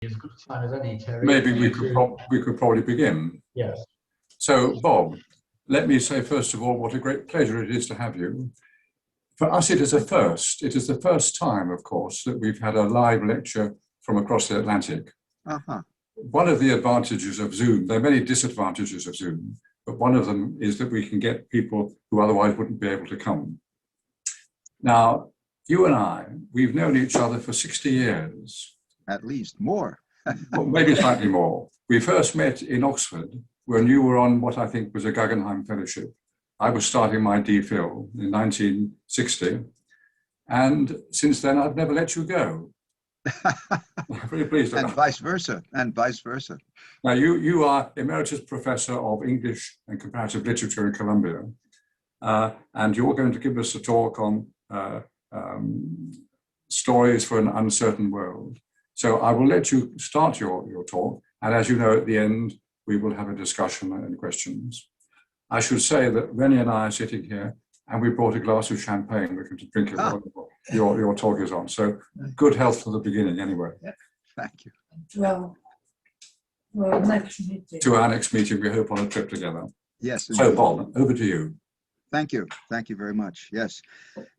As good a time as any, Terry. Maybe we could probably begin. Yes. So, Bob, let me say first of all what a great pleasure it is to have you. For us, it is a first. It is the first time, of course, that we've had a live lecture from across the Atlantic. One of the advantages of Zoom, there are many disadvantages of Zoom, but one of them is that we can get people who otherwise wouldn't be able to come. Now, you and I, we've known each other for 60 years. At least more. Well, maybe slightly more. We first met in Oxford when you were on what I think was a Guggenheim Fellowship. I was starting my DPhil in 1960, and since then I've never let you go. I'm very pleased And about vice versa, and vice versa. Now, you are Emeritus Professor of English and Comparative Literature in Columbia, and you're going to give us a talk on stories for an uncertain world. So I will let you start your talk, and as you know, at the end, we will have a discussion and questions. I should say that Rennie and I are sitting here, and we brought a glass of champagne. We're going to drink it while your talk is on. So good health for the beginning, anyway. Thank you. Well, next meeting. To our next meeting, we hope on a trip together. Yes. So, Bob, over to you. Thank you. Thank you very much. Yes.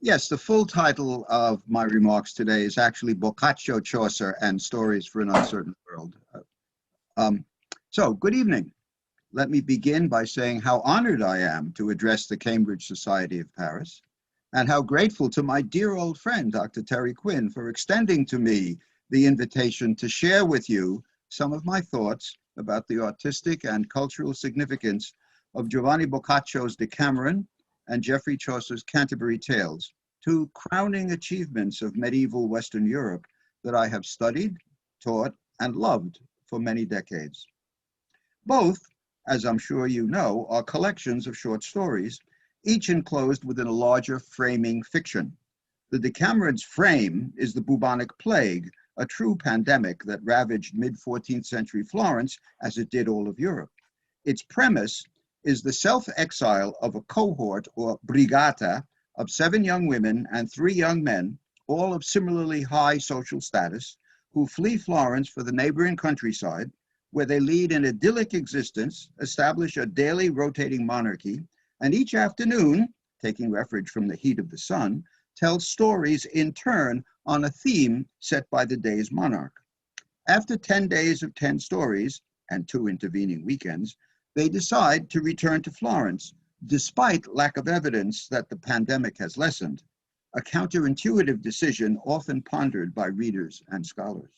Yes, the full title of my remarks today is actually Boccaccio, Chaucer, and Stories for an Uncertain World. So, good evening. Let me begin by saying how honored I am to address the Cambridge Society of Paris, and how grateful to my dear old friend, Dr. Terry Quinn, for extending to me the invitation to share with you some of my thoughts about the artistic and cultural significance of Giovanni Boccaccio's Decameron and Geoffrey Chaucer's Canterbury Tales, two crowning achievements of medieval Western Europe that I have studied, taught, and loved for many decades. Both, as I'm sure you know, are collections of short stories, each enclosed within a larger framing fiction. The Decameron's frame is the bubonic plague, a true pandemic that ravaged mid-14th century Florence as it did all of Europe. Its premise is the self-exile of a cohort or brigata of 7 young women and 3 young men, all of similarly high social status, who flee Florence for the neighboring countryside, where they lead an idyllic existence, establish a daily rotating monarchy, and each afternoon, taking refuge from the heat of the sun, tell stories in turn on a theme set by the day's monarch. After 10 days of 10 stories, and 2 intervening weekends, they decide to return to Florence, despite lack of evidence that the pandemic has lessened, a counterintuitive decision often pondered by readers and scholars.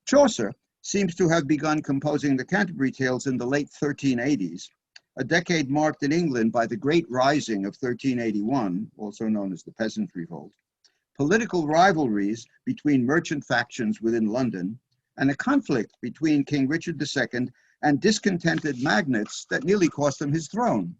Chaucer seems to have begun composing the Canterbury Tales in the late 1380s, a decade marked in England by the Great Rising of 1381, also known as the Peasant Revolt, political rivalries between merchant factions within London, and a conflict between King Richard II and discontented magnates that nearly cost him his throne.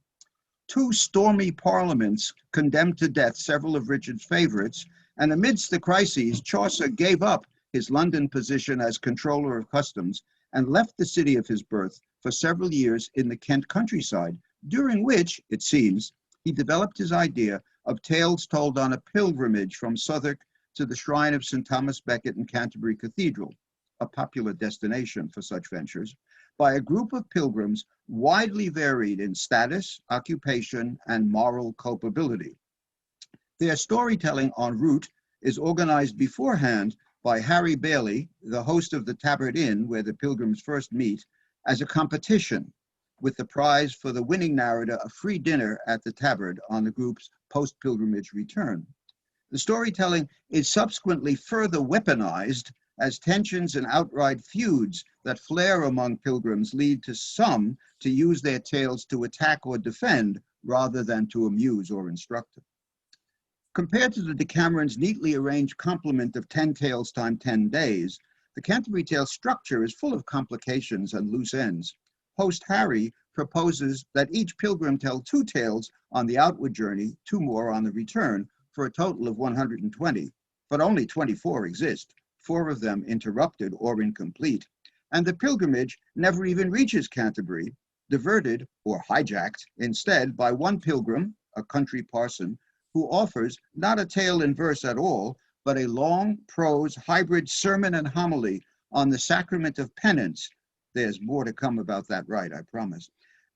2 stormy parliaments condemned to death several of Richard's favorites, and amidst the crises, Chaucer gave up his London position as controller of customs and left the city of his birth for several years in the Kent countryside, during which, it seems, he developed his idea of tales told on a pilgrimage from Southwark to the shrine of St. Thomas Becket in Canterbury Cathedral, a popular destination for such ventures, by a group of pilgrims widely varied in status, occupation, and moral culpability. Their storytelling en route is organized beforehand by Harry Bailey, the host of the Tabard Inn, where the pilgrims first meet, as a competition, with the prize for the winning narrator a free dinner at the Tabard on the group's post-pilgrimage return. The storytelling is subsequently further weaponized as tensions and outright feuds that flare among pilgrims lead to some to use their tales to attack or defend rather than to amuse or instruct. Compared to the Decameron's neatly arranged complement of 10 tales times 10 days, the Canterbury Tales structure is full of complications and loose ends. Host Harry proposes that each pilgrim tell 2 tales on the outward journey, 2 more on the return, for a total of 120, but only 24 exist, 4 of them interrupted or incomplete, and the pilgrimage never even reaches Canterbury, diverted or hijacked instead by one pilgrim, a country parson, who offers not a tale in verse at all, but a long prose hybrid sermon and homily on the Sacrament of Penance. There's more to come about that rite, I promise.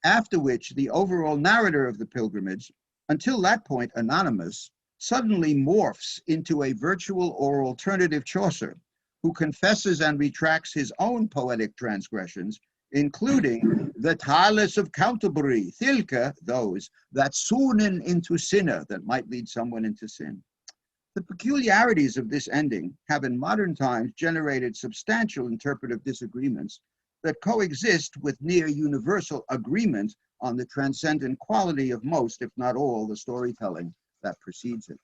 After which, the overall narrator of the pilgrimage, until that point anonymous, suddenly morphs into a virtual or alternative Chaucer, who confesses and retracts his own poetic transgressions, including the Tales of Canterbury, Thilke, those that soonen into sinner, that might lead someone into sin. The peculiarities of this ending have in modern times generated substantial interpretive disagreements that coexist with near universal agreement on the transcendent quality of most, if not all, the storytelling that precedes it.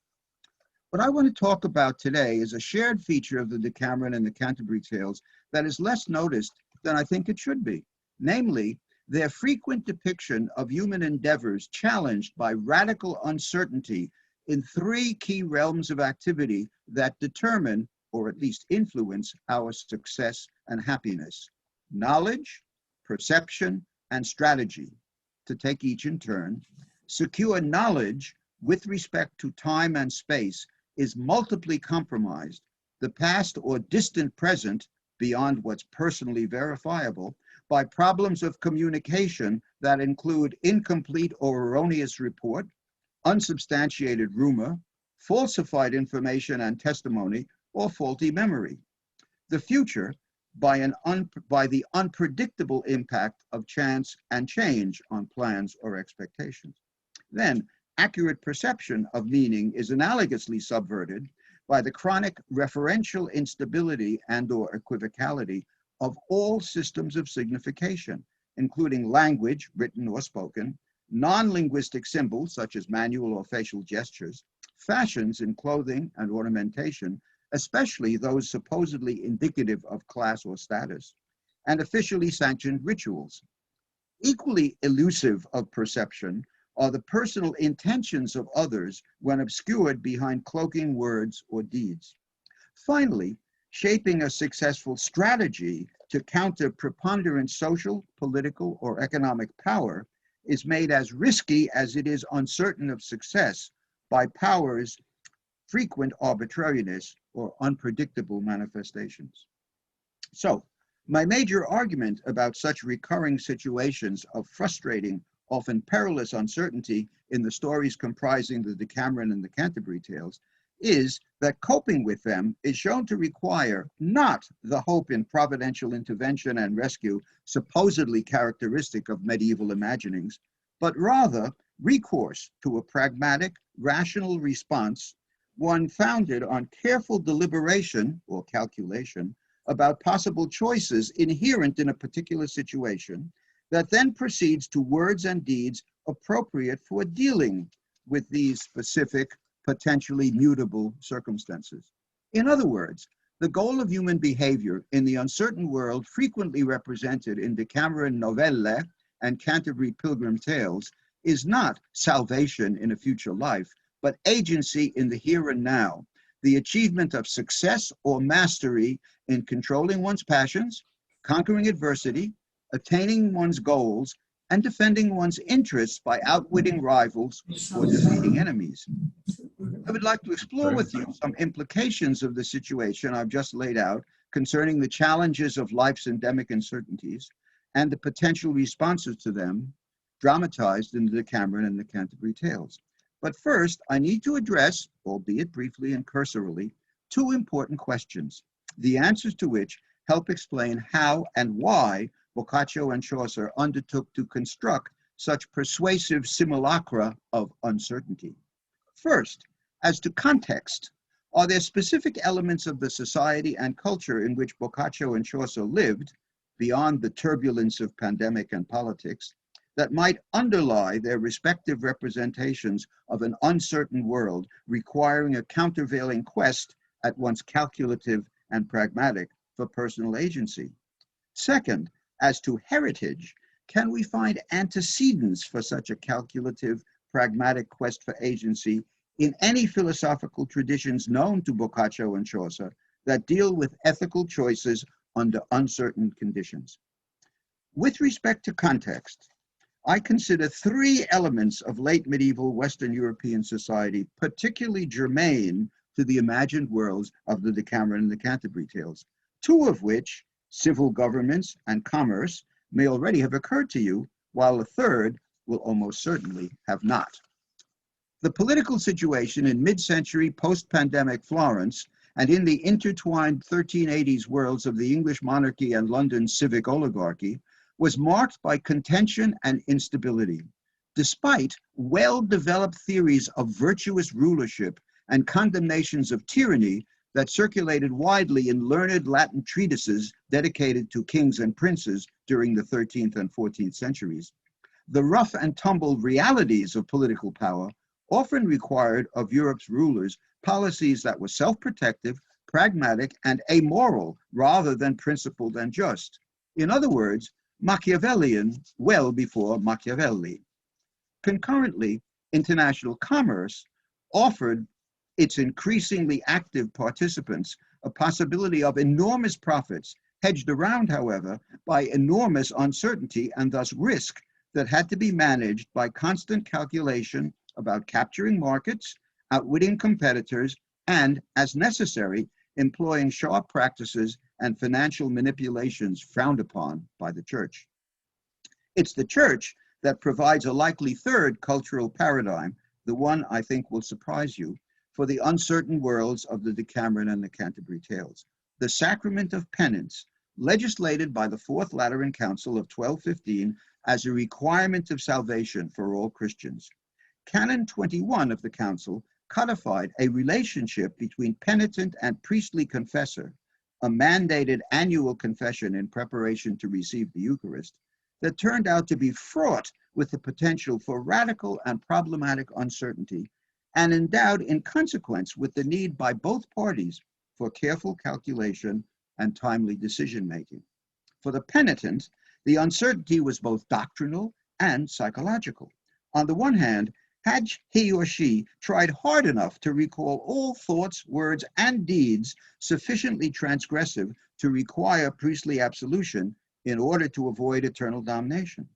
What I want to talk about today is a shared feature of the Decameron and the Canterbury Tales that is less noticed than I think it should be, namely, their frequent depiction of human endeavors challenged by radical uncertainty in three key realms of activity that determine, or at least influence, our success and happiness: knowledge, perception, and strategy. To take each in turn, secure knowledge with respect to time and space is multiply compromised, the past or distant present, beyond what's personally verifiable, by problems of communication that include incomplete or erroneous report, unsubstantiated rumor, falsified information and testimony, or faulty memory. The future, by the unpredictable impact of chance and change on plans or expectations. Then, accurate perception of meaning is analogously subverted by the chronic referential instability and/or equivocality of all systems of signification, including language, written or spoken, non-linguistic symbols such as manual or facial gestures, fashions in clothing and ornamentation, especially those supposedly indicative of class or status, and officially sanctioned rituals. Equally elusive of perception are the personal intentions of others when obscured behind cloaking words or deeds. Finally, shaping a successful strategy to counter preponderant social, political, or economic power is made as risky as it is uncertain of success by power's frequent arbitrariness or unpredictable manifestations. So, my major argument about such recurring situations of frustrating, often perilous uncertainty in the stories comprising the Decameron and the Canterbury Tales is that coping with them is shown to require not the hope in providential intervention and rescue supposedly characteristic of medieval imaginings, but rather recourse to a pragmatic, rational response, one founded on careful deliberation or calculation about possible choices inherent in a particular situation, that then proceeds to words and deeds appropriate for dealing with these specific, potentially mutable circumstances. In other words, the goal of human behavior in the uncertain world frequently represented in Decameron Novelle and Canterbury Pilgrim Tales is not salvation in a future life, but agency in the here and now, the achievement of success or mastery in controlling one's passions, conquering adversity, attaining one's goals, and defending one's interests by outwitting rivals or defeating enemies. I would like to explore with you some implications of the situation I've just laid out concerning the challenges of life's endemic uncertainties and the potential responses to them, dramatized in the Decameron and the Canterbury Tales. But first, I need to address, albeit briefly and cursorily, two important questions, the answers to which help explain how and why Boccaccio and Chaucer undertook to construct such persuasive simulacra of uncertainty. First, as to context, are there specific elements of the society and culture in which Boccaccio and Chaucer lived, beyond the turbulence of pandemic and politics, that might underlie their respective representations of an uncertain world requiring a countervailing quest at once calculative and pragmatic for personal agency? Second, as to heritage, can we find antecedents for such a calculative, pragmatic quest for agency in any philosophical traditions known to Boccaccio and Chaucer that deal with ethical choices under uncertain conditions? With respect to context, I consider three elements of late medieval Western European society particularly germane to the imagined worlds of the Decameron and the Canterbury Tales. two of which, civil governments and commerce, may already have occurred to you, while a third will almost certainly have not. The political situation in mid-century post-pandemic Florence and in the intertwined 1380s worlds of the English monarchy and London's civic oligarchy was marked by contention and instability. Despite well-developed theories of virtuous rulership and condemnations of tyranny that circulated widely in learned Latin treatises dedicated to kings and princes during the 13th and 14th centuries, the rough and tumble realities of political power often required of Europe's rulers policies that were self-protective, pragmatic, and amoral rather than principled and just. In other words, Machiavellian well before Machiavelli. Concurrently, international commerce offered its increasingly active participants a possibility of enormous profits, hedged around, however, by enormous uncertainty and thus risk that had to be managed by constant calculation about capturing markets, outwitting competitors, and, as necessary, employing sharp practices and financial manipulations frowned upon by the church. It's the church that provides a likely third cultural paradigm, the one I think will surprise you, for the uncertain worlds of the Decameron and the Canterbury Tales. The Sacrament of Penance, legislated by the Fourth Lateran Council of 1215 as a requirement of salvation for all Christians. Canon 21 of the Council codified a relationship between penitent and priestly confessor, a mandated annual confession in preparation to receive the Eucharist, that turned out to be fraught with the potential for radical and problematic uncertainty, and endowed in consequence with the need by both parties for careful calculation and timely decision-making. For the penitent, the uncertainty was both doctrinal and psychological. On the one hand, had he or she tried hard enough to recall all thoughts, words, and deeds sufficiently transgressive to require priestly absolution in order to avoid eternal damnation?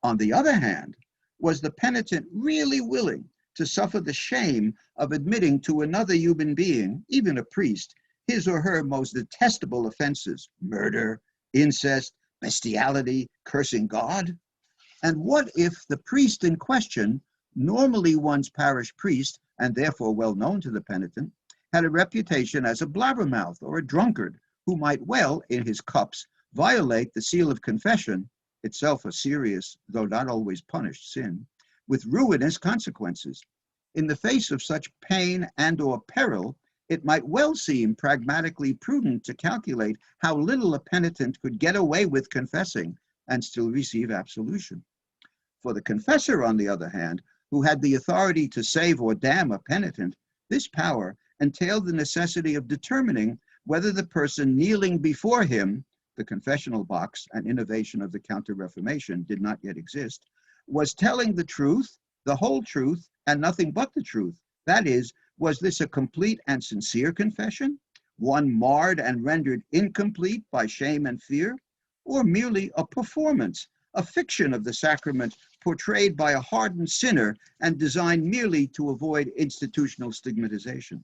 On the other hand, was the penitent really willing to suffer the shame of admitting to another human being, even a priest, his or her most detestable offenses, murder, incest, bestiality, cursing God? And what if the priest in question, normally one's parish priest, and therefore well known to the penitent, had a reputation as a blabbermouth or a drunkard who might well, in his cups, violate the seal of confession, itself a serious, though not always punished sin, with ruinous consequences? In the face of such pain and or peril, it might well seem pragmatically prudent to calculate how little a penitent could get away with confessing and still receive absolution. For the confessor, on the other hand, who had the authority to save or damn a penitent, this power entailed the necessity of determining whether the person kneeling before him, the confessional box, an innovation of the Counter-Reformation, did not yet exist, was telling the truth, the whole truth, and nothing but the truth. That is, was this a complete and sincere confession, one marred and rendered incomplete by shame and fear, or merely a performance, a fiction of the sacrament portrayed by a hardened sinner and designed merely to avoid institutional stigmatization?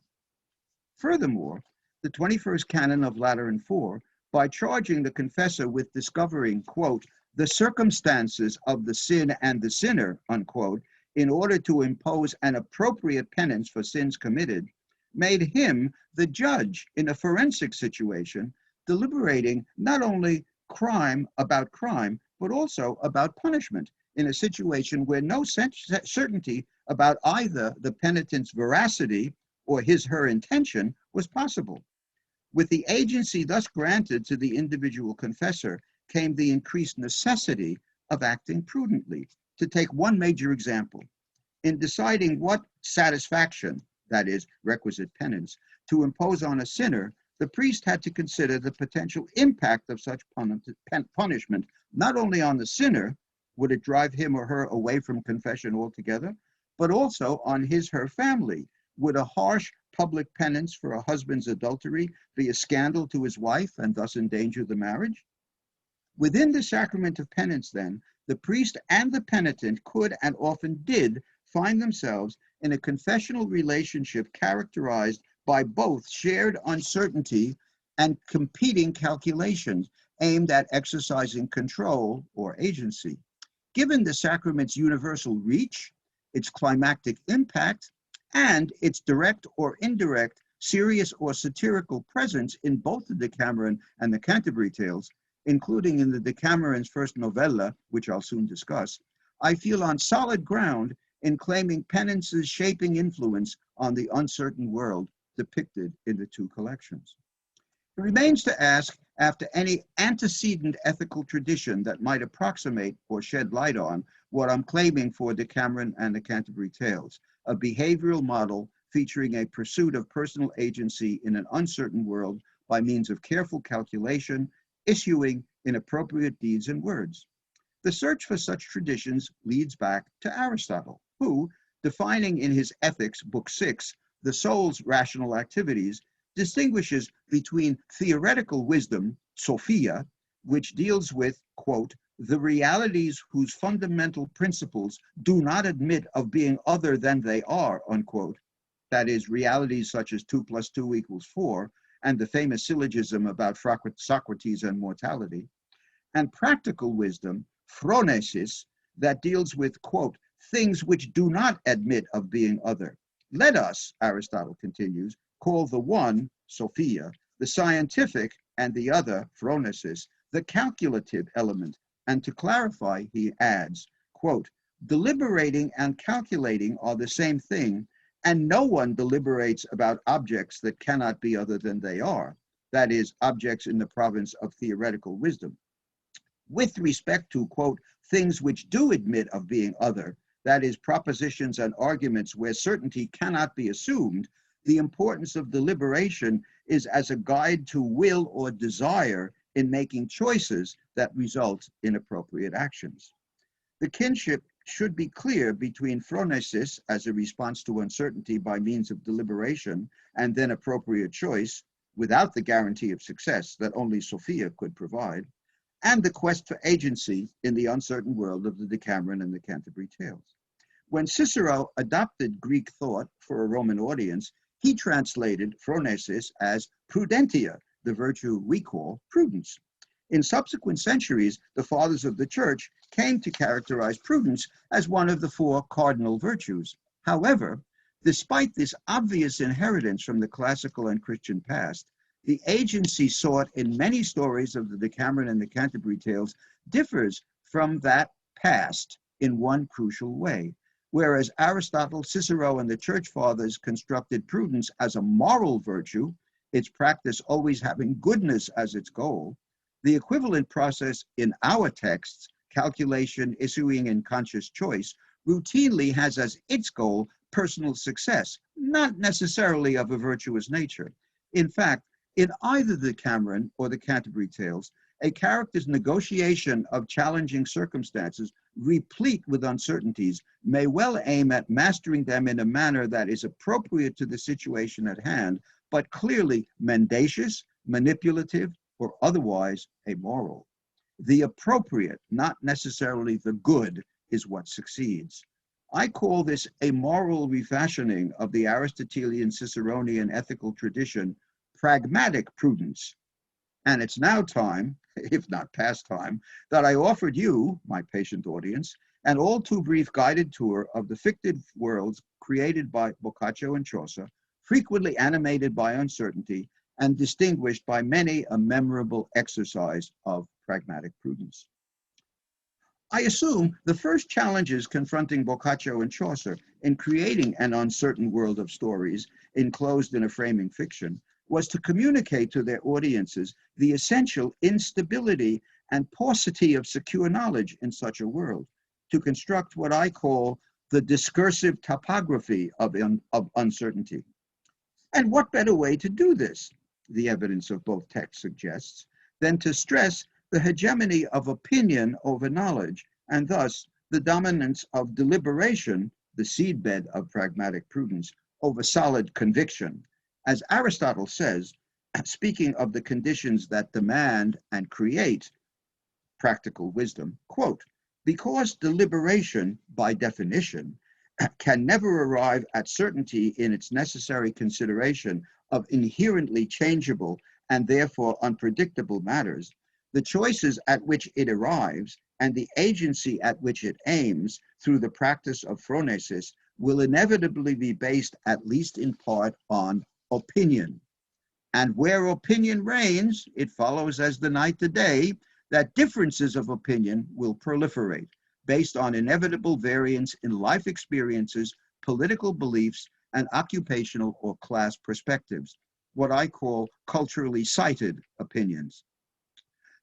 Furthermore, the 21st canon of Lateran IV, by charging the confessor with discovering, quote, the circumstances of the sin and the sinner, unquote, in order to impose an appropriate penance for sins committed, made him the judge in a forensic situation, deliberating not only crime, but also about punishment in a situation where no certainty about either the penitent's veracity or his/her intention was possible. With the agency thus granted to the individual confessor came the increased necessity of acting prudently. To take one major example, in deciding what satisfaction, that is, requisite penance, to impose on a sinner, the priest had to consider the potential impact of such punishment, not only on the sinner, would it drive him or her away from confession altogether, but also on his/her family. Would a harsh public penance for a husband's adultery be a scandal to his wife and thus endanger the marriage? Within the sacrament of penance, then, the priest and the penitent could and often did find themselves in a confessional relationship characterized by both shared uncertainty and competing calculations aimed at exercising control or agency. Given the sacrament's universal reach, its climactic impact, and its direct or indirect, serious or satirical presence in both the Decameron and the Canterbury Tales, including in the Decameron's first novella, which I'll soon discuss, I feel on solid ground in claiming Penance's shaping influence on the uncertain world depicted in the two collections. It remains to ask after any antecedent ethical tradition that might approximate or shed light on what I'm claiming for Decameron and the Canterbury Tales, a behavioral model featuring a pursuit of personal agency in an uncertain world by means of careful calculation, issuing in appropriate deeds and words. The search for such traditions leads back to Aristotle, who, defining in his Ethics, Book 6, the soul's rational activities, distinguishes between theoretical wisdom, Sophia, which deals with, quote, the realities whose fundamental principles do not admit of being other than they are, unquote. That is, realities such as 2 + 2 = 4, and the famous syllogism about Socrates and mortality, and practical wisdom, phronesis, that deals with, quote, things which do not admit of being other. Let us, Aristotle continues, call the one, Sophia, the scientific, and the other, phronesis, the calculative element. And to clarify, he adds, quote, deliberating and calculating are the same thing, and no one deliberates about objects that cannot be other than they are, that is, objects in the province of theoretical wisdom. With respect to, quote, things which do admit of being other, that is, propositions and arguments where certainty cannot be assumed, the importance of deliberation is as a guide to will or desire in making choices that result in appropriate actions. The kinship should be clear between phronesis as a response to uncertainty by means of deliberation and then appropriate choice, without the guarantee of success that only Sophia could provide, and the quest for agency in the uncertain world of the Decameron and the Canterbury Tales. When Cicero adopted Greek thought for a Roman audience, he translated phronesis as prudentia, the virtue we call prudence. In subsequent centuries, the fathers of the church came to characterize prudence as one of the 4 cardinal virtues. However, despite this obvious inheritance from the classical and Christian past, the agency sought in many stories of the Decameron and the Canterbury Tales differs from that past in one crucial way. Whereas Aristotle, Cicero, and the church fathers constructed prudence as a moral virtue, its practice always having goodness as its goal, the equivalent process in our texts, calculation, issuing, and conscious choice, routinely has as its goal personal success, not necessarily of a virtuous nature. In fact, in either the Decameron or the Canterbury Tales, a character's negotiation of challenging circumstances, replete with uncertainties, may well aim at mastering them in a manner that is appropriate to the situation at hand, but clearly mendacious, manipulative, or otherwise amoral. The appropriate, not necessarily the good, is what succeeds. I call this a moral refashioning of the Aristotelian Ciceronian ethical tradition, pragmatic prudence. And it's now time, if not past time, that I offered you, my patient audience, an all too brief guided tour of the fictive worlds created by Boccaccio and Chaucer, frequently animated by uncertainty and distinguished by many a memorable exercise of pragmatic prudence. I assume the first challenges confronting Boccaccio and Chaucer in creating an uncertain world of stories enclosed in a framing fiction was to communicate to their audiences the essential instability and paucity of secure knowledge in such a world, to construct what I call the discursive topography of uncertainty. And what better way to do this, the evidence of both texts suggests, than to stress the hegemony of opinion over knowledge, and thus the dominance of deliberation, the seedbed of pragmatic prudence, over solid conviction. As Aristotle says, speaking of the conditions that demand and create practical wisdom, quote, because deliberation, by definition, can never arrive at certainty in its necessary consideration of inherently changeable and therefore unpredictable matters, the choices at which it arrives and the agency at which it aims through the practice of phronesis will inevitably be based, at least in part, on opinion. And where opinion reigns, it follows as the night the day that differences of opinion will proliferate based on inevitable variance in life experiences, political beliefs, and occupational or class perspectives, what I call culturally cited opinions.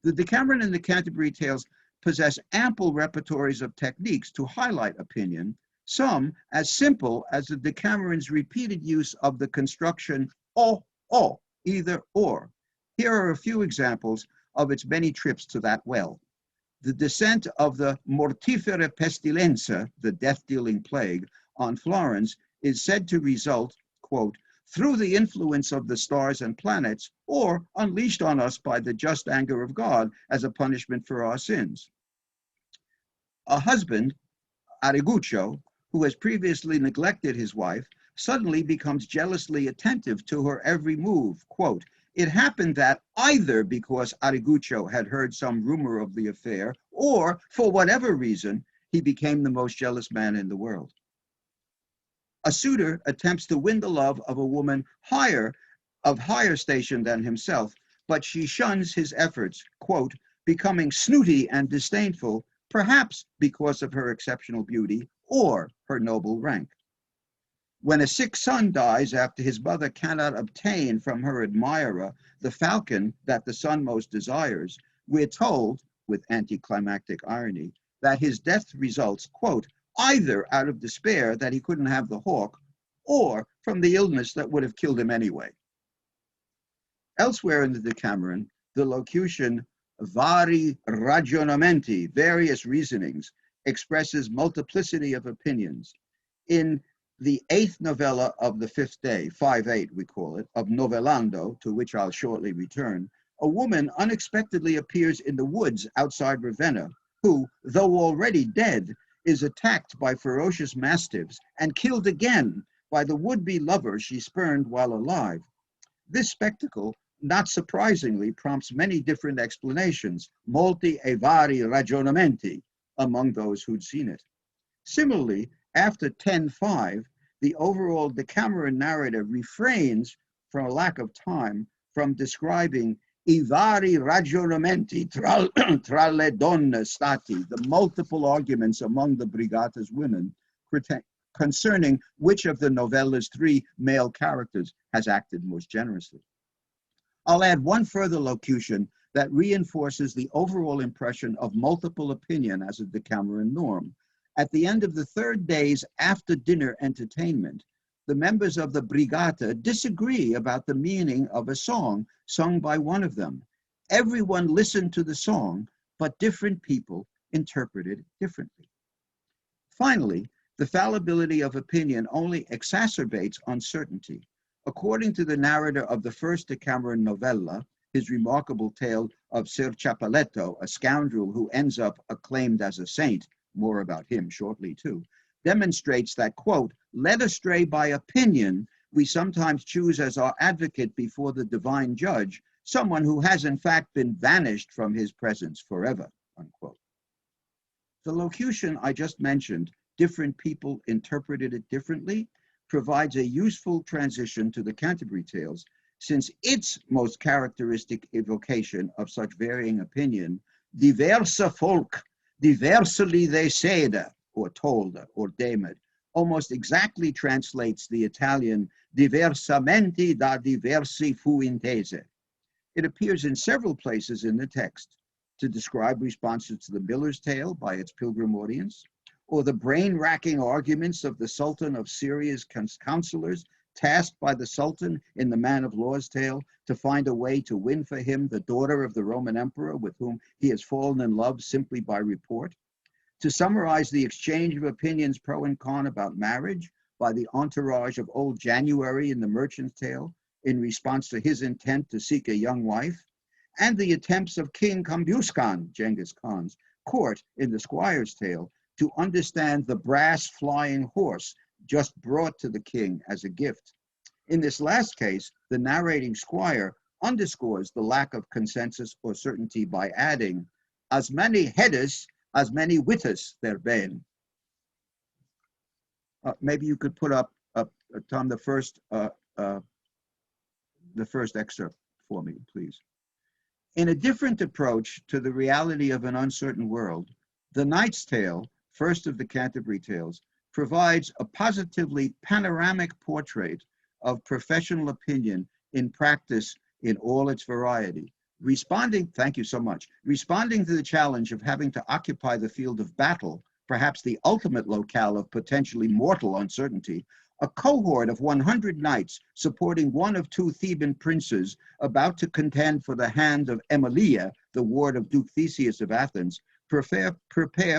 The Decameron and the Canterbury Tales possess ample repertories of techniques to highlight opinion, some as simple as the Decameron's repeated use of the construction o, either or. Here are a few examples of its many trips to that well. The descent of the mortifera pestilenza, the death-dealing plague, on Florence is said to result, quote, through the influence of the stars and planets, or unleashed on us by the just anger of God as a punishment for our sins. A husband, Arriguccio, who has previously neglected his wife, suddenly becomes jealously attentive to her every move. Quote, it happened that either because Arriguccio had heard some rumor of the affair, or for whatever reason, he became the most jealous man in the world. A suitor attempts to win the love of a woman of higher station than himself, but she shuns his efforts, quote, becoming snooty and disdainful, perhaps because of her exceptional beauty or her noble rank. When a sick son dies after his mother cannot obtain from her admirer the falcon that the son most desires, we're told, with anticlimactic irony, that his death results, quote, either out of despair that he couldn't have the hawk, or from the illness that would have killed him anyway. Elsewhere in the Decameron, the locution vari ragionamenti, various reasonings, expresses multiplicity of opinions. In the 8th novella of the 5th day, 5-8 we call it, of Novellando, to which I'll shortly return, a woman unexpectedly appears in the woods outside Ravenna, who, though already dead, is attacked by ferocious mastiffs and killed again by the would-be lover she spurned while alive. This spectacle, not surprisingly, prompts many different explanations, molti e vari ragionamenti, among those who'd seen it. Similarly, after 10:5, the overall Decameron narrative refrains, from a lack of time, from describing I vari ragionamenti tra le donne stati, the multiple arguments among the Brigata's women concerning which of the novella's 3 male characters has acted most generously. I'll add one further locution that reinforces the overall impression of multiple opinion as a Decameron norm. At the end of the 3rd day's after-dinner entertainment, the members of the Brigata disagree about the meaning of a song sung by one of them. Everyone listened to the song, but different people interpreted it differently. Finally, the fallibility of opinion only exacerbates uncertainty. According to the narrator of the first Decameron novella, his remarkable tale of Ser Ciappaletto, a scoundrel who ends up acclaimed as a saint, more about him shortly too, demonstrates that, quote, led astray by opinion, we sometimes choose as our advocate before the divine judge someone who has in fact been vanished from his presence forever, unquote. The locution I just mentioned, different people interpreted it differently, provides a useful transition to the Canterbury Tales, since its most characteristic evocation of such varying opinion, diversa folk, diversely they said, or told, or deemed, almost exactly translates the Italian diversamente da diversi fu intese. It appears in several places in the text to describe responses to the Miller's Tale by its pilgrim audience, or the brain-racking arguments of the Sultan of Syria's counselors tasked by the Sultan in the Man of Law's Tale to find a way to win for him the daughter of the Roman emperor with whom he has fallen in love simply by report. To summarize the exchange of opinions pro and con about marriage by the entourage of old January in the Merchant's Tale in response to his intent to seek a young wife, and the attempts of King Kambuskan, Genghis Khan's court in the Squire's Tale, to understand the brass flying horse just brought to the king as a gift. In this last case, the narrating squire underscores the lack of consensus or certainty by adding, as many headers, as many witters there been. Maybe you could put up, Tom, the first excerpt for me, please. In a different approach to the reality of an uncertain world, The Knight's Tale, first of the Canterbury Tales, provides a positively panoramic portrait of professional opinion in practice in all its variety. Thank you so much. Responding to the challenge of having to occupy the field of battle, perhaps the ultimate locale of potentially mortal uncertainty, a cohort of 100 knights supporting one of two Theban princes about to contend for the hand of Emilia, the ward of Duke Theseus of Athens, prepare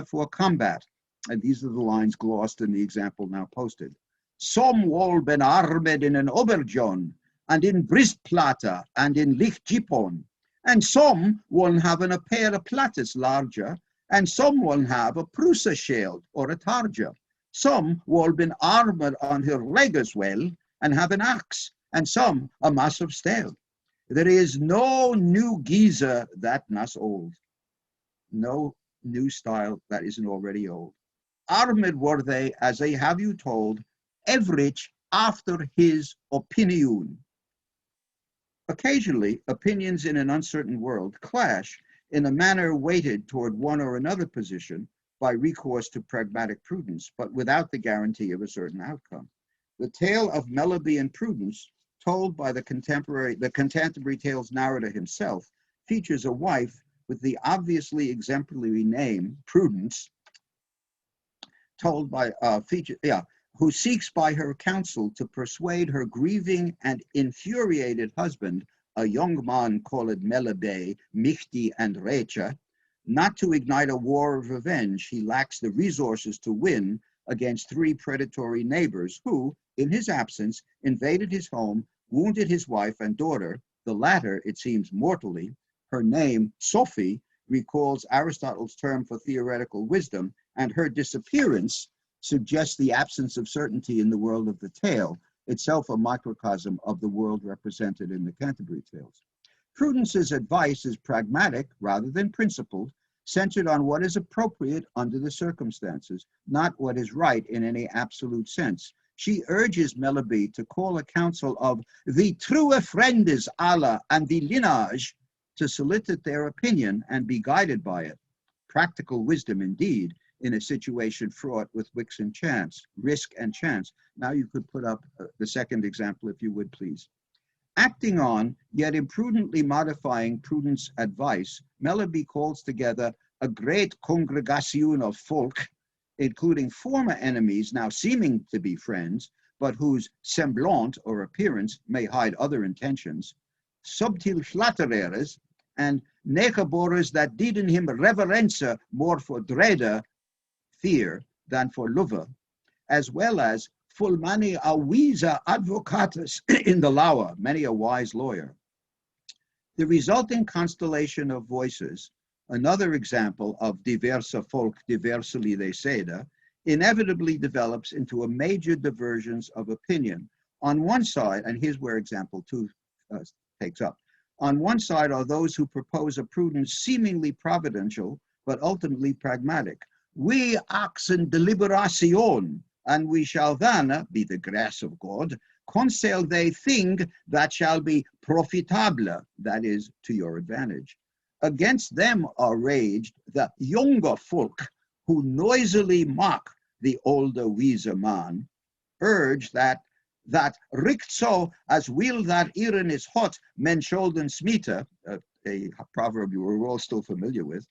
for combat. And these are the lines glossed in the example now posted. Some wol ben armed in an Oberjon, and in Bristplata, and in Lichtjipon. And some won't have a pair of platis larger, and some won't have a Prusa shield or a tarja. Some will been armored on her leg as well, and have an axe, and some a massive steel. There is no new geezer that not old. No new style that isn't already old. Armored were they, as they have you told, everych after his opinion. Occasionally, opinions in an uncertain world clash in a manner weighted toward one or another position by recourse to pragmatic prudence, but without the guarantee of a certain outcome. The tale of Melody and Prudence, told by the Canterbury Tales narrator himself, features a wife with the obviously exemplary name Prudence, told by who seeks by her counsel to persuade her grieving and infuriated husband, a young man called Melebe, Michti, and Recha, not to ignite a war of revenge he lacks the resources to win against three predatory neighbors who, in his absence, invaded his home, wounded his wife and daughter, the latter, it seems mortally. Her name, Sophie, recalls Aristotle's term for theoretical wisdom, and her disappearance suggests the absence of certainty in the world of the tale, itself a microcosm of the world represented in the Canterbury Tales. Prudence's advice is pragmatic rather than principled, centered on what is appropriate under the circumstances, not what is right in any absolute sense. She urges Melody to call a council of the true friendes Allah and the lineage to solicit their opinion and be guided by it. Practical wisdom indeed, in a situation fraught with risk and chance. Now you could put up the second example, if you would, please. Acting on, yet imprudently modifying Prudence advice, Melody calls together a great congregation of folk, including former enemies now seeming to be friends, but whose semblant or appearance may hide other intentions, subtil flatterers, and necaborers that did in him reverenza more for dreader, fear, than for lover, as well as full many a wisa advocatus in the law, many a wise lawyer. The resulting constellation of voices, another example of diversa folk diversely deceda, inevitably develops into a major divergence of opinion. On one side, and here's where example 2 takes up, on one side are those who propose a prudence seemingly providential, but ultimately pragmatic. We ax in deliberation, and we shall then, be the grace of God, counsel they thing that shall be profitable, that is, to your advantage. Against them are raged the younger folk, who noisily mock the older wiser man, urge that richt so as will that iron is hot, men scholden smita, a proverb you were all still familiar with,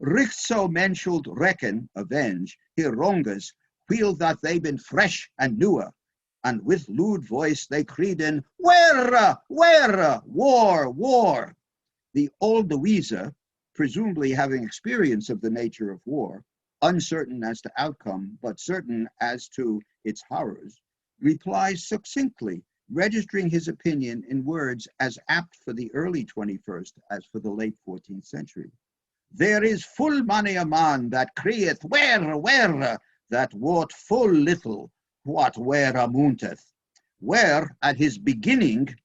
richt so men should reckon, avenge, here wrongers, while that they been fresh and newer, and with lewd voice they cried in, where, war, war. The old Louisa, presumably having experience of the nature of war, uncertain as to outcome, but certain as to its horrors, replies succinctly, registering his opinion in words as apt for the early 21st as for the late 14th century. There is full many a man that crieth, where, that wot full little what where amounteth, where at his beginning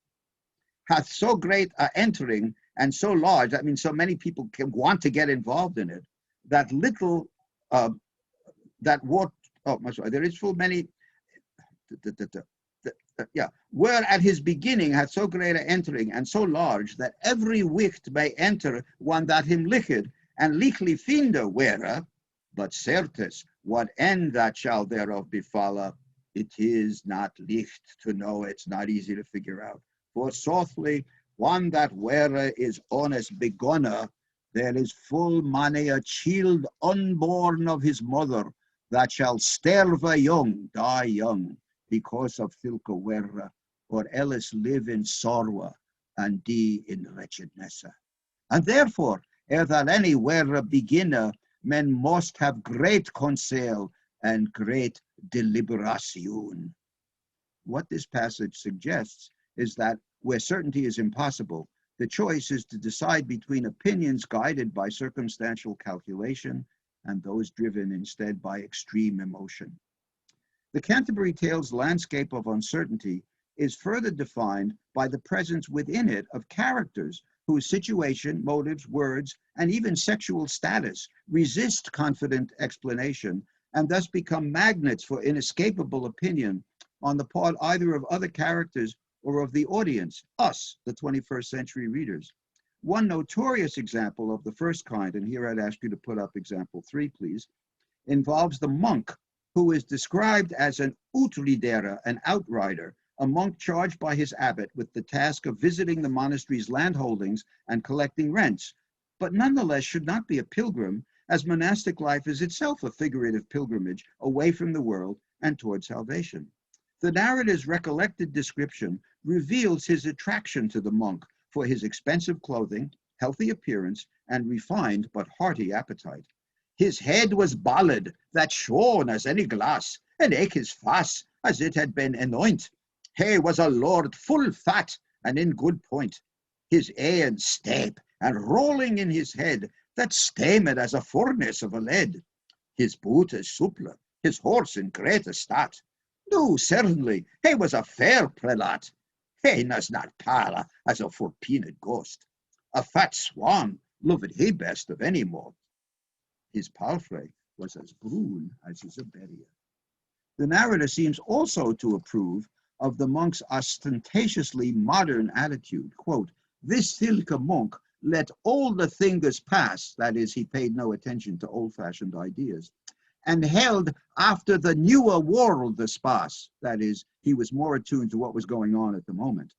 hath so great a entering and so large, that means so many people can want to get involved in it, that little, that what, oh, I'm sorry, there is full many, yeah, where at his beginning hath so great a entering and so large, that every wicht may enter one that him lichted, and lichly finde were, but certes, what end that shall thereof befalle, it is not licht to know, it's not easy to figure out. For softly, one that were is honest begonner, there is full many a child unborn of his mother, that shall sterve young, die young, because of thilke were, or else live in sorrow and die in wretchedness. And therefore, ere that any were beginner, men must have great conseil and great deliberation. What this passage suggests is that where certainty is impossible, the choice is to decide between opinions guided by circumstantial calculation and those driven instead by extreme emotion. The Canterbury Tales landscape of uncertainty is further defined by the presence within it of characters whose situation, motives, words, and even sexual status resist confident explanation and thus become magnets for inescapable opinion on the part either of other characters or of the audience, us, the 21st century readers. One notorious example of the first kind, and here I'd ask you to put up example 3, please, involves the monk who is described as an uitridere, an outrider, a monk charged by his abbot with the task of visiting the monastery's landholdings and collecting rents, but nonetheless should not be a pilgrim, as monastic life is itself a figurative pilgrimage away from the world and toward salvation. The narrator's recollected description reveals his attraction to the monk for his expensive clothing, healthy appearance, and refined but hearty appetite. His head was ballad, that shone as any glass, and eke his face as it had been anoint. He was a lord full fat and in good point. His e'en step and rolling in his head, that stamed as a furnace of a lead. His boot as supple, his horse in great estate. No, certainly, he was a fair prelate. He was not pale as a forpened ghost. A fat swan loved he best of any mob. His palfrey was as brune as his aberia. The narrator seems also to approve of the monk's ostentatiously modern attitude. Quote, this thilke monk let all the thingers pass, that is, he paid no attention to old-fashioned ideas, and held after the newer world the spas, that is, he was more attuned to what was going on at the moment.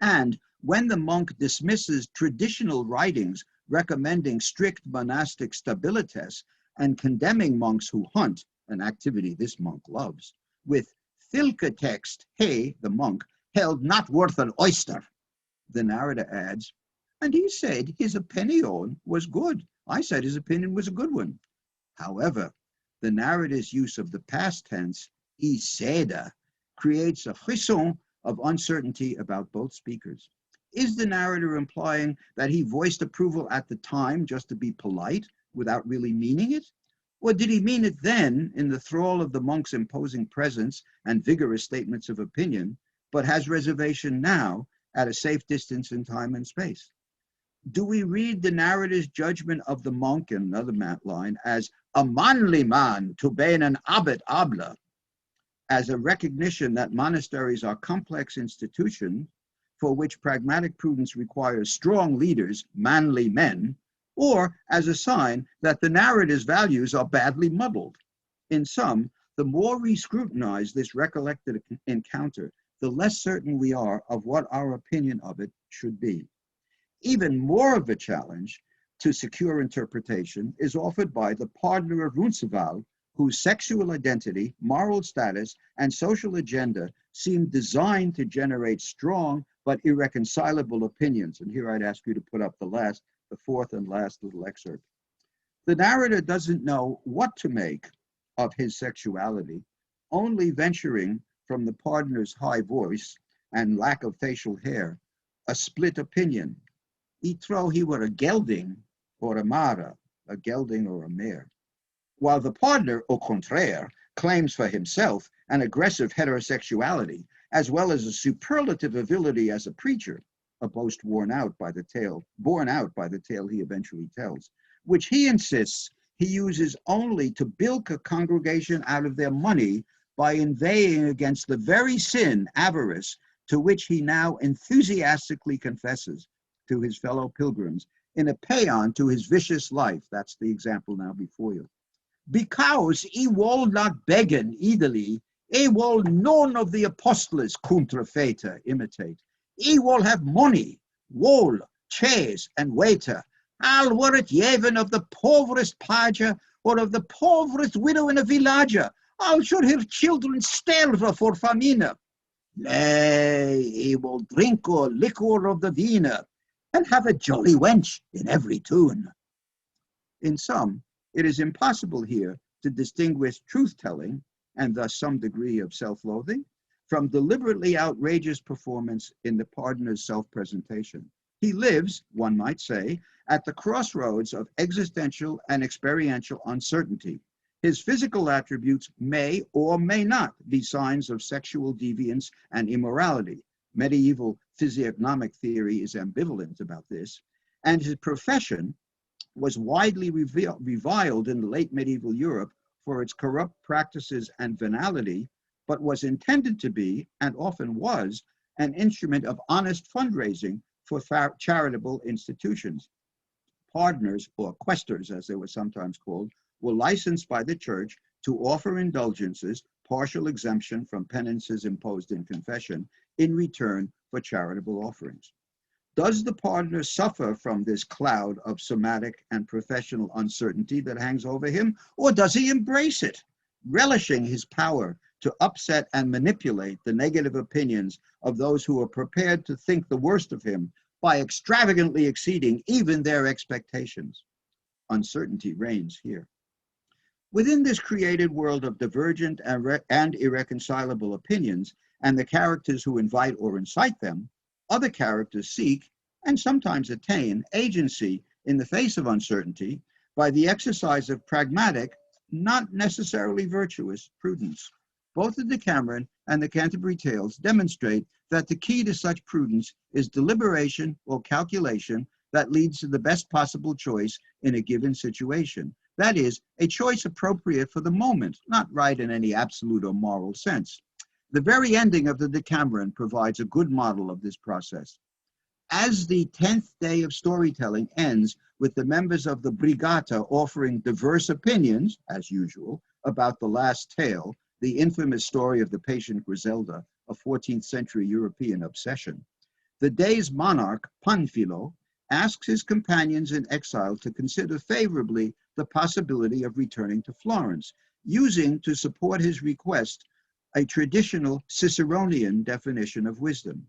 And when the monk dismisses traditional writings recommending strict monastic stabilitas and condemning monks who hunt, an activity this monk loves, with thilke text, he, the monk, held not worth an oyster, the narrator adds, and he said his opinion was good. I said his opinion was a good one. However, the narrator's use of the past tense, he said, creates a frisson of uncertainty about both speakers. Is the narrator implying that he voiced approval at the time just to be polite without really meaning it? Or did he mean it then in the thrall of the monk's imposing presence and vigorous statements of opinion, but has reservation now at a safe distance in time and space? Do we read the narrator's judgment of the monk in another line as a manly man to bane an abbot abla, as a recognition that monasteries are complex institutions for which pragmatic prudence requires strong leaders, manly men, or as a sign that the narrator's values are badly muddled? In sum, the more we scrutinize this recollected encounter, the less certain we are of what our opinion of it should be. Even more of a challenge to secure interpretation is offered by the pardoner of Roncesvalles, whose sexual identity, moral status, and social agenda seem designed to generate strong but irreconcilable opinions. And here I'd ask you to put up the fourth and last little excerpt. The narrator doesn't know what to make of his sexuality, only venturing from the pardoner's high voice and lack of facial hair, a split opinion. He throw he were a gelding or a mara, a gelding or a mare. While the pardoner, au contraire, claims for himself an aggressive heterosexuality, as well as a superlative ability as a preacher, a boast borne out by the tale he eventually tells, which he insists he uses only to bilk a congregation out of their money by inveighing against the very sin, avarice, to which he now enthusiastically confesses to his fellow pilgrims in a paean to his vicious life. That's the example now before you. Because he will not beggen idly, he will none of the apostles contrefeta imitate. He will have money, wool, chaise, and waiter. Al were it even of the poorest pager or of the poorest widow in a village, all should her children starve for famine. Nay, he will drink or liquor of the vina, and have a jolly wench in every tune. In sum, it is impossible here to distinguish truth-telling, and thus some degree of self-loathing, from deliberately outrageous performance in the pardoner's self-presentation. He lives, one might say, at the crossroads of existential and experiential uncertainty. His physical attributes may or may not be signs of sexual deviance and immorality. Medieval physiognomic theory is ambivalent about this, and his profession was widely reviled in late medieval Europe for its corrupt practices and venality, but was intended to be, and often was, an instrument of honest fundraising for charitable institutions. Pardoners, or questors as they were sometimes called, were licensed by the church to offer indulgences, partial exemption from penances imposed in confession, in return for charitable offerings. Does the pardoner suffer from this cloud of somatic and professional uncertainty that hangs over him, or does he embrace it, relishing his power to upset and manipulate the negative opinions of those who are prepared to think the worst of him by extravagantly exceeding even their expectations? Uncertainty reigns here. Within this created world of divergent and irreconcilable opinions and the characters who invite or incite them, other characters seek, and sometimes attain, agency in the face of uncertainty by the exercise of pragmatic, not necessarily virtuous, prudence. Both the Decameron and the Canterbury Tales demonstrate that the key to such prudence is deliberation or calculation that leads to the best possible choice in a given situation. That is, a choice appropriate for the moment, not right in any absolute or moral sense. The very ending of the Decameron provides a good model of this process. As the 10th day of storytelling ends with the members of the Brigata offering diverse opinions, as usual, about the last tale, the infamous story of the patient Griselda, a 14th century European obsession, the day's monarch, Panfilo, asks his companions in exile to consider favorably the possibility of returning to Florence, using to support his request a traditional Ciceronian definition of wisdom.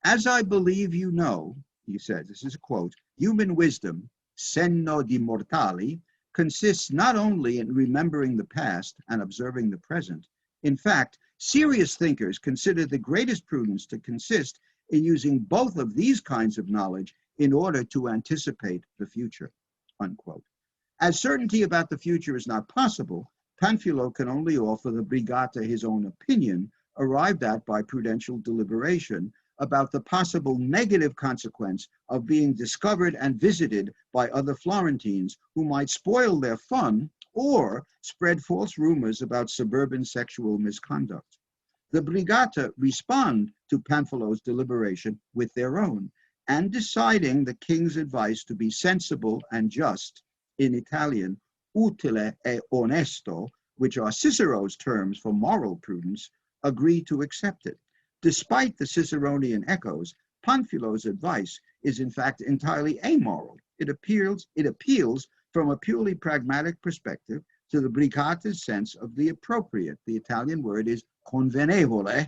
As I believe you know, he said, this is a quote, human wisdom, senno di mortali, consists not only in remembering the past and observing the present. In fact, serious thinkers consider the greatest prudence to consist in using both of these kinds of knowledge in order to anticipate the future, unquote. As certainty about the future is not possible, Panfilo can only offer the Brigata his own opinion, arrived at by prudential deliberation, about the possible negative consequence of being discovered and visited by other Florentines who might spoil their fun or spread false rumors about suburban sexual misconduct. The Brigata respond to Panfilo's deliberation with their own, and deciding the king's advice to be sensible and just, in Italian, utile e onesto, which are Cicero's terms for moral prudence, agree to accept it. Despite the Ciceronian echoes, Panfilo's advice is in fact entirely amoral. It appeals from a purely pragmatic perspective to the Brigata's sense of the appropriate. The Italian word is convenevole,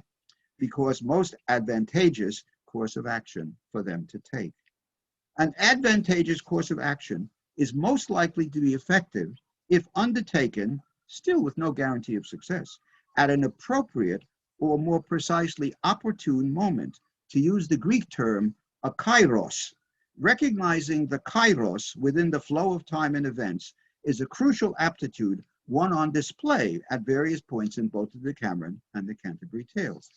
because most advantageous course of action for them to take. An advantageous course of action is most likely to be effective if undertaken, still with no guarantee of success, at an appropriate or more precisely opportune moment, to use the Greek term akairos. Recognizing the kairos within the flow of time and events is a crucial aptitude, one on display at various points in both the Decameron and the Canterbury Tales.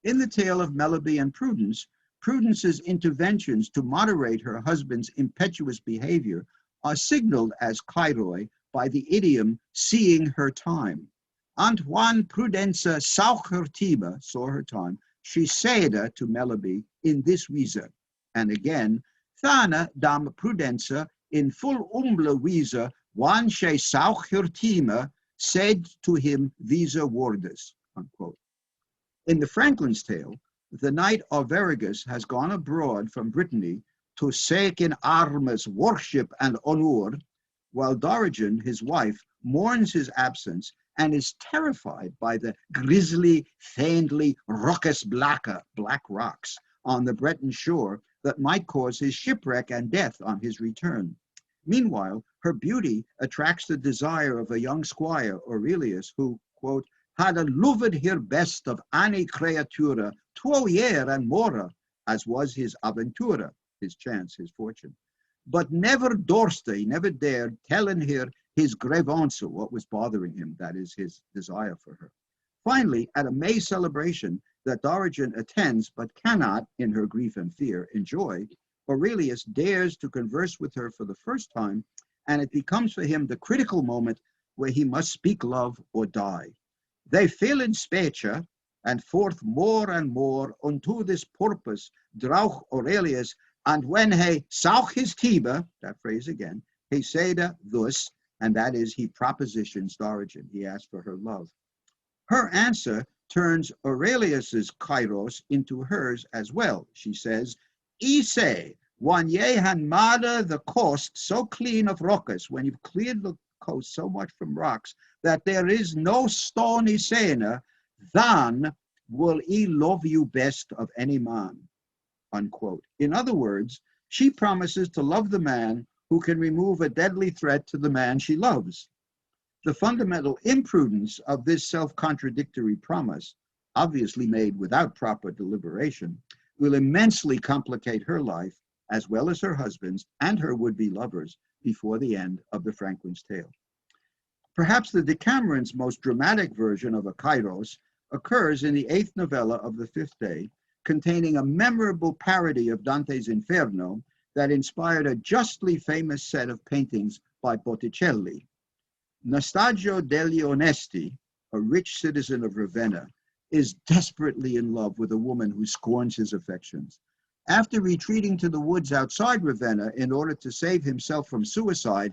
In the tale of Melody and Prudence, Prudence's interventions to moderate her husband's impetuous behavior are signaled as kairoi by the idiom seeing her time. Antoine Prudence saw her time, she said to Melody in this Wiese. And again, Thana dam Prudence in full umble Wiese, wan she saw her said to him these words, unquote. In the Franklin's Tale, the knight Arviragus has gone abroad from Brittany to seek in arms, worship, and honor, while Dorigen, his wife, mourns his absence and is terrified by the grisly, faintly raucous black rocks on the Breton shore that might cause his shipwreck and death on his return. Meanwhile, her beauty attracts the desire of a young squire, Aurelius, who, quote, had a loved her best of any creatura, 12 year and more, as was his aventura, his chance, his fortune. But never durst he, never dared, telling her his grievance, what was bothering him, that is his desire for her. Finally, at a May celebration that Dorigen attends but cannot, in her grief and fear, enjoy, Aurelius dares to converse with her for the first time, and it becomes for him the critical moment where he must speak love or die. They fell in speech, and forth more and more unto this purpose drauch Aurelius, and when he saw his Tiber, that phrase again, he said thus, and that is he propositions Dorigen, he asked for her love. Her answer turns Aurelius's kairos into hers as well. She says, "I say, when ye han made the coast so clean of rocks, when you've cleared the coast so much from rocks that there is no stony saner, then will I love you best of any man," unquote. In other words, she promises to love the man who can remove a deadly threat to the man she loves. The fundamental imprudence of this self-contradictory promise, obviously made without proper deliberation, will immensely complicate her life, as well as her husband's and her would-be lovers, before the end of the Franklin's Tale. Perhaps the Decameron's most dramatic version of a kairos occurs in the 8th novella of the 5th day, containing a memorable parody of Dante's Inferno that inspired a justly famous set of paintings by Botticelli. Nastagio degli Onesti, a rich citizen of Ravenna, is desperately in love with a woman who scorns his affections. After retreating to the woods outside Ravenna in order to save himself from suicide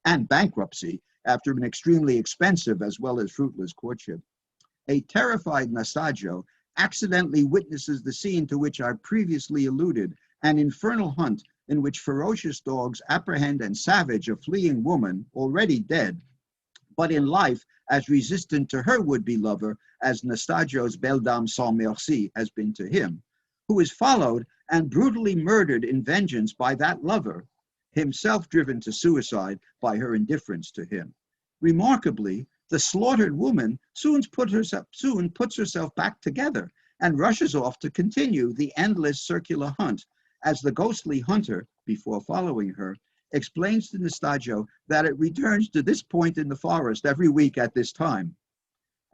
and bankruptcy after an extremely expensive as well as fruitless courtship, a terrified Nastagio accidentally witnesses the scene to which I previously alluded, an infernal hunt in which ferocious dogs apprehend and savage a fleeing woman, already dead, but in life as resistant to her would-be lover as Nastagio's Belle Dame sans merci has been to him, who is followed and brutally murdered in vengeance by that lover, himself driven to suicide by her indifference to him. Remarkably, the slaughtered woman soon puts herself back together and rushes off to continue the endless circular hunt, as the ghostly hunter, before following her, explains to Nastagio that it returns to this point in the forest every week at this time.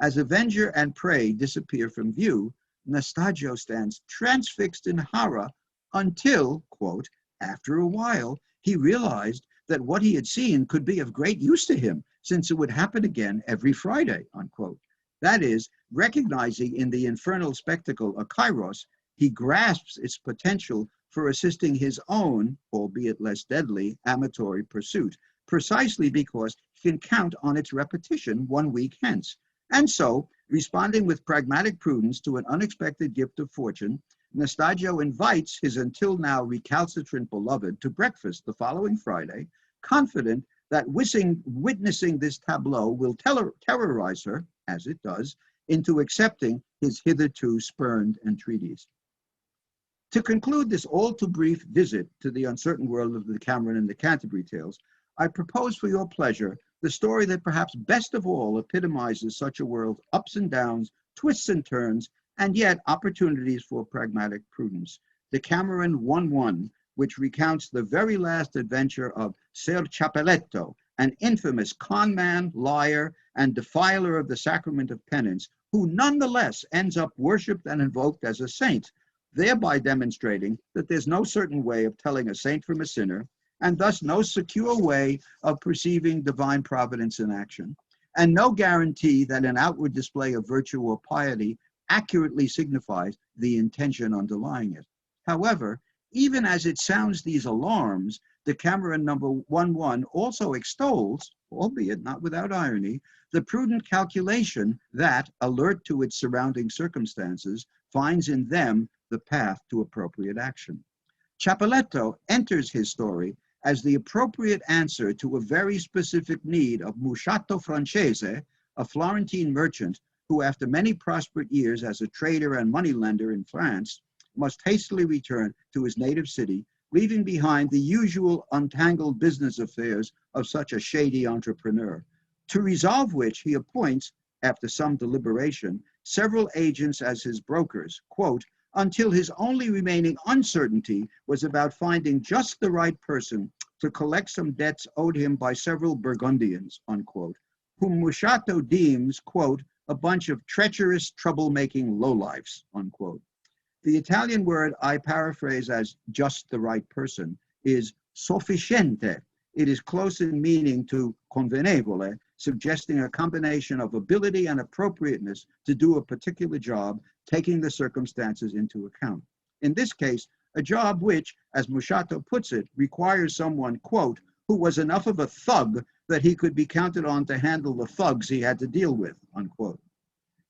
As avenger and prey disappear from view, Nastagio stands transfixed in horror until, quote, after a while, he realized that what he had seen could be of great use to him, since it would happen again every Friday, unquote. That is, recognizing in the infernal spectacle a kairos, he grasps its potential for assisting his own, albeit less deadly, amatory pursuit, precisely because he can count on its repetition 1 week hence. And so, responding with pragmatic prudence to an unexpected gift of fortune, Nastagio invites his until now recalcitrant beloved to breakfast the following Friday, confident that witnessing this tableau will terrorize her, as it does, into accepting his hitherto spurned entreaties. To conclude this all-too-brief visit to the uncertain world of the Decameron and the Canterbury Tales, I propose for your pleasure the story that perhaps best of all epitomizes such a world's ups and downs, twists and turns, and yet opportunities for pragmatic prudence. Decameron 1:1, which recounts the very last adventure of Ser Chapelletto, an infamous conman, liar, and defiler of the Sacrament of Penance, who nonetheless ends up worshipped and invoked as a saint, thereby demonstrating that there's no certain way of telling a saint from a sinner, and thus no secure way of perceiving divine providence in action, and no guarantee that an outward display of virtue or piety accurately signifies the intention underlying it. However, even as it sounds these alarms, Decameron number 11 also extols, albeit not without irony, the prudent calculation that, alert to its surrounding circumstances, finds in them the path to appropriate action. Cappelletto enters his story as the appropriate answer to a very specific need of Musciato Francese, a Florentine merchant who, after many prosperous years as a trader and moneylender in France, must hastily return to his native city, leaving behind the usual untangled business affairs of such a shady entrepreneur, to resolve which he appoints, after some deliberation, several agents as his brokers, quote, until his only remaining uncertainty was about finding just the right person to collect some debts owed him by several Burgundians, unquote, whom Musciato deems, quote, a bunch of treacherous, troublemaking lowlifes, unquote. The Italian word I paraphrase as just the right person is sufficiente. It is close in meaning to convenevole, suggesting a combination of ability and appropriateness to do a particular job, taking the circumstances into account. In this case, a job which, as Musciato puts it, requires someone, quote, who was enough of a thug that he could be counted on to handle the thugs he had to deal with, unquote.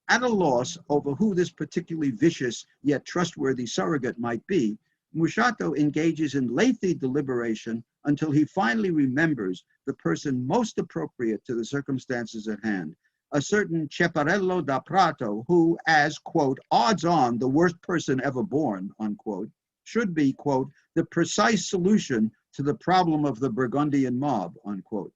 At a loss over who this particularly vicious yet trustworthy surrogate might be, Musciato engages in lengthy deliberation until he finally remembers the person most appropriate to the circumstances at hand, a certain Ceparello da Prato who, as, quote, odds on the worst person ever born, unquote, should be, quote, the precise solution to the problem of the Burgundian mob, unquote.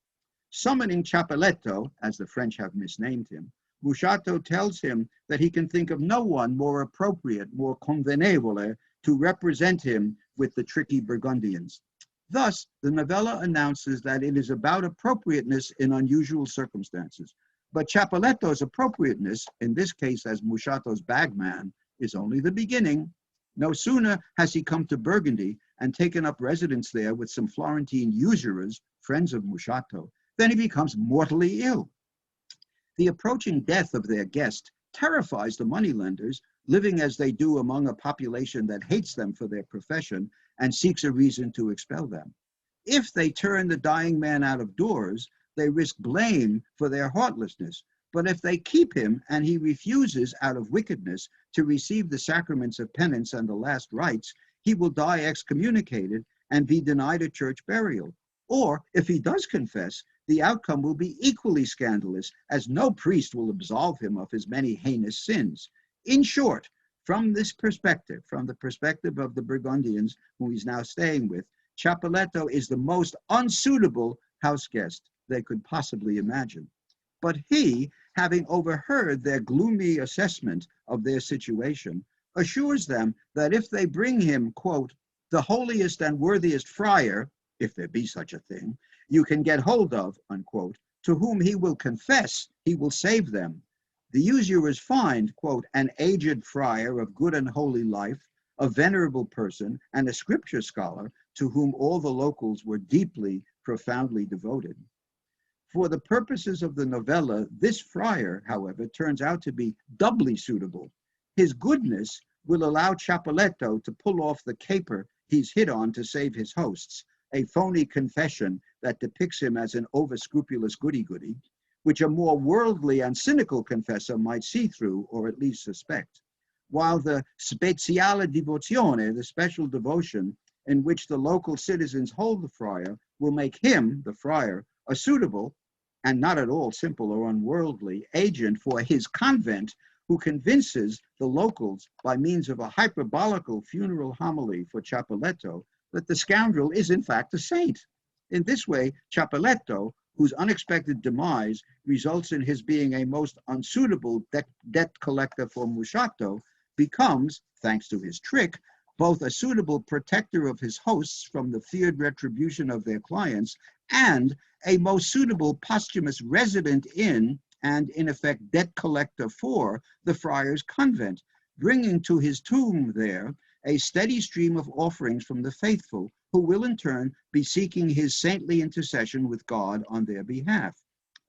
Summoning Cappelletto, as the French have misnamed him, Musciato tells him that he can think of no one more appropriate, more convenevole, to represent him with the tricky Burgundians. Thus, the novella announces that it is about appropriateness in unusual circumstances. But Cappelletto's appropriateness, in this case as Musciato's bagman, is only the beginning. No sooner has he come to Burgundy and taken up residence there with some Florentine usurers, friends of Musciato, than he becomes mortally ill. The approaching death of their guest terrifies the moneylenders, living as they do among a population that hates them for their profession and seeks a reason to expel them. If they turn the dying man out of doors, they risk blame for their heartlessness. But if they keep him and he refuses out of wickedness to receive the sacraments of penance and the last rites, he will die excommunicated and be denied a church burial. Or if he does confess, the outcome will be equally scandalous, as no priest will absolve him of his many heinous sins. In short, from this perspective, from the perspective of the Burgundians who he's now staying with, Cappelletto is the most unsuitable house guest they could possibly imagine. But he, having overheard their gloomy assessment of their situation, assures them that if they bring him, quote, the holiest and worthiest friar, if there be such a thing, you can get hold of, unquote, to whom he will confess, he will save them. The usurers find, quote, an aged friar of good and holy life, a venerable person, and a scripture scholar to whom all the locals were deeply, profoundly devoted. For the purposes of the novella, this friar, however, turns out to be doubly suitable. His goodness will allow Cappelletto to pull off the caper he's hit on to save his hosts, a phony confession that depicts him as an over-scrupulous goody-goody, which a more worldly and cynical confessor might see through or at least suspect, while the speciale devozione, the special devotion in which the local citizens hold the friar, will make him, the friar, a suitable and not at all simple or unworldly agent for his convent, who convinces the locals by means of a hyperbolical funeral homily for Cappelletto that the scoundrel is in fact a saint. In this way, Cappelletto, whose unexpected demise results in his being a most unsuitable debt collector for Musciato, becomes, thanks to his trick, both a suitable protector of his hosts from the feared retribution of their clients and a most suitable posthumous resident in, and in effect debt collector for, the friar's convent, bringing to his tomb there a steady stream of offerings from the faithful, who will in turn be seeking his saintly intercession with God on their behalf.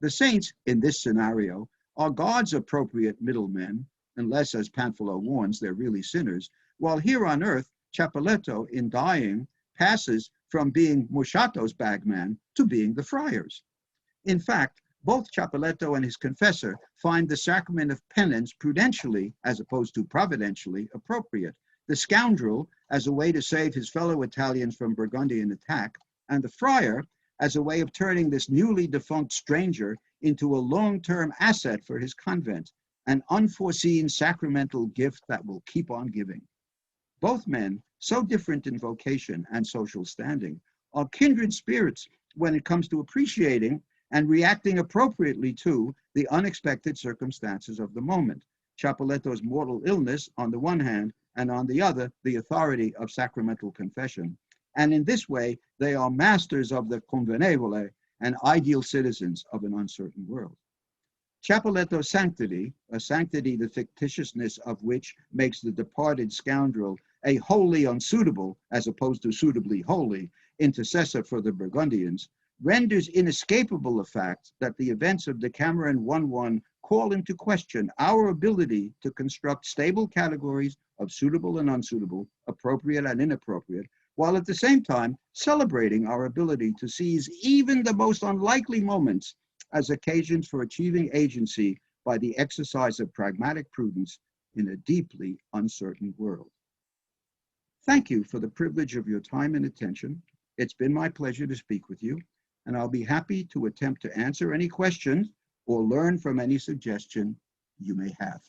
The saints, in this scenario, are God's appropriate middlemen, unless, as Pamphilo warns, they're really sinners, while here on earth, Capoletto, in dying, passes from being Mosciato's bagman to being the friar's. In fact, both Capoletto and his confessor find the sacrament of penance prudentially, as opposed to providentially, appropriate. The scoundrel as a way to save his fellow Italians from Burgundian attack, and the friar as a way of turning this newly defunct stranger into a long-term asset for his convent, an unforeseen sacramental gift that will keep on giving. Both men, so different in vocation and social standing, are kindred spirits when it comes to appreciating and reacting appropriately to the unexpected circumstances of the moment. Capoletto's mortal illness on the one hand, and on the other, the authority of sacramental confession. And in this way, they are masters of the convenevole and ideal citizens of an uncertain world. Capoletto's sanctity, a sanctity the fictitiousness of which makes the departed scoundrel a wholly unsuitable, as opposed to suitably holy, intercessor for the Burgundians, renders inescapable the fact that the events of Decameron 1:1 call into question our ability to construct stable categories of suitable and unsuitable, appropriate and inappropriate, while at the same time celebrating our ability to seize even the most unlikely moments as occasions for achieving agency by the exercise of pragmatic prudence in a deeply uncertain world. Thank you for the privilege of your time and attention. It's been my pleasure to speak with you, and I'll be happy to attempt to answer any questions or learn from any suggestion you may have.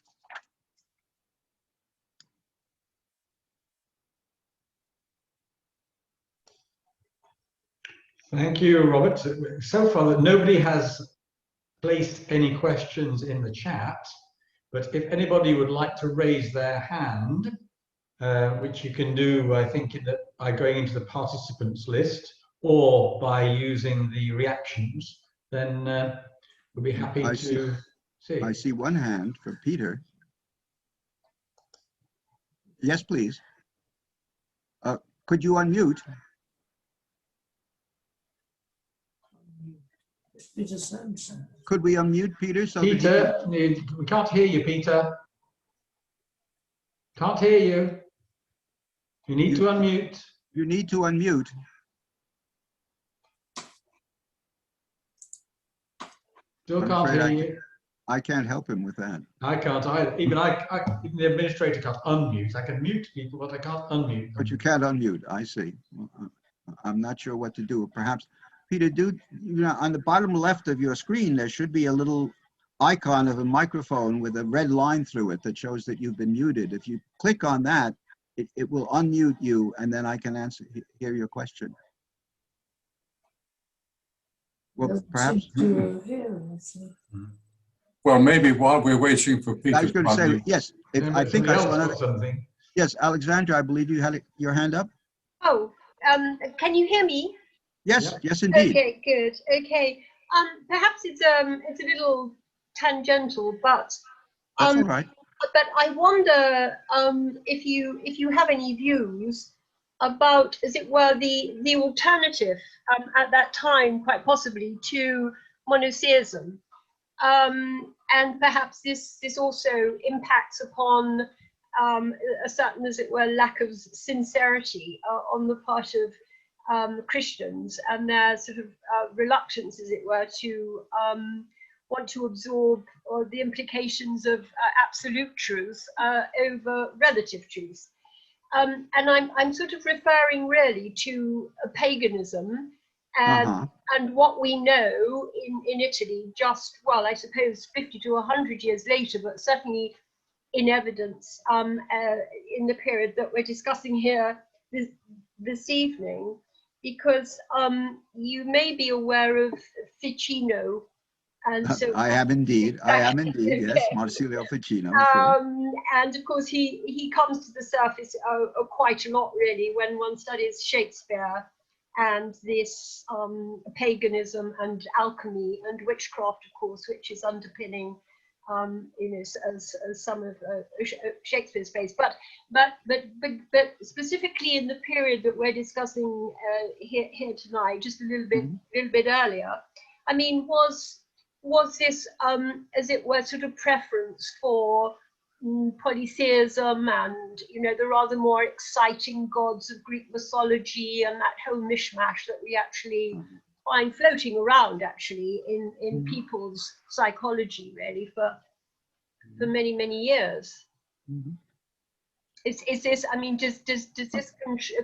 Thank you, Robert. So far that nobody has placed any questions in the chat, but if anybody would like to raise their hand, which you can do, I think, by going into the participants list or by using the reactions, then we'll be happy to see. I see one hand for Peter. Yes, please. Could you unmute? Peter Sampson. Could we unmute Peter? So Peter, we can't hear you, Peter. Can't hear you. You need to unmute. You need to unmute. Still can't hear you. I can't help him with that. I can't either. Even the administrator can't unmute. I can mute people, but I can't unmute them. But you can't unmute. I see. I'm not sure what to do. Perhaps, Peter, on the bottom left of your screen, there should be a little icon of a microphone with a red line through it that shows that you've been muted. If you click on that, it will unmute you, and then I can hear your question. Well, perhaps. Well, maybe while we're waiting for Peter. I was going to say, yes, I think I saw another. Something. Yes, Alexandra, I believe you had your hand up. Oh, can you hear me? Yes, Yeah. yes, indeed. Okay, good. Okay, perhaps it's a little tangential, but That's all right. But I wonder if you have any views about, as it were, the alternative at that time, quite possibly, to monotheism, and perhaps this also impacts upon a certain, as it were, lack of sincerity on the part of Christians, and their sort of reluctance, as it were, to want to absorb the implications of absolute truth over relative truth. And I'm sort of referring really to paganism and what we know in Italy just, well, I suppose 50 to 100 years later, but certainly in evidence in the period that we're discussing here this evening, because you may be aware of Ficino. And so I am indeed, okay. yes, Marsilio Ficino. Sure. And of course, he comes to the surface quite a lot, really, when one studies Shakespeare and this paganism and alchemy and witchcraft, of course, which is underpinning you know, as some of Shakespeare's plays, but specifically in the period that we're discussing here tonight, just a little bit earlier, I mean, was this, as it were, sort of preference for polytheism and, you know, the rather more exciting gods of Greek mythology and that whole mishmash that we actually find floating around actually in people's psychology really for many years. Is this, I mean, does this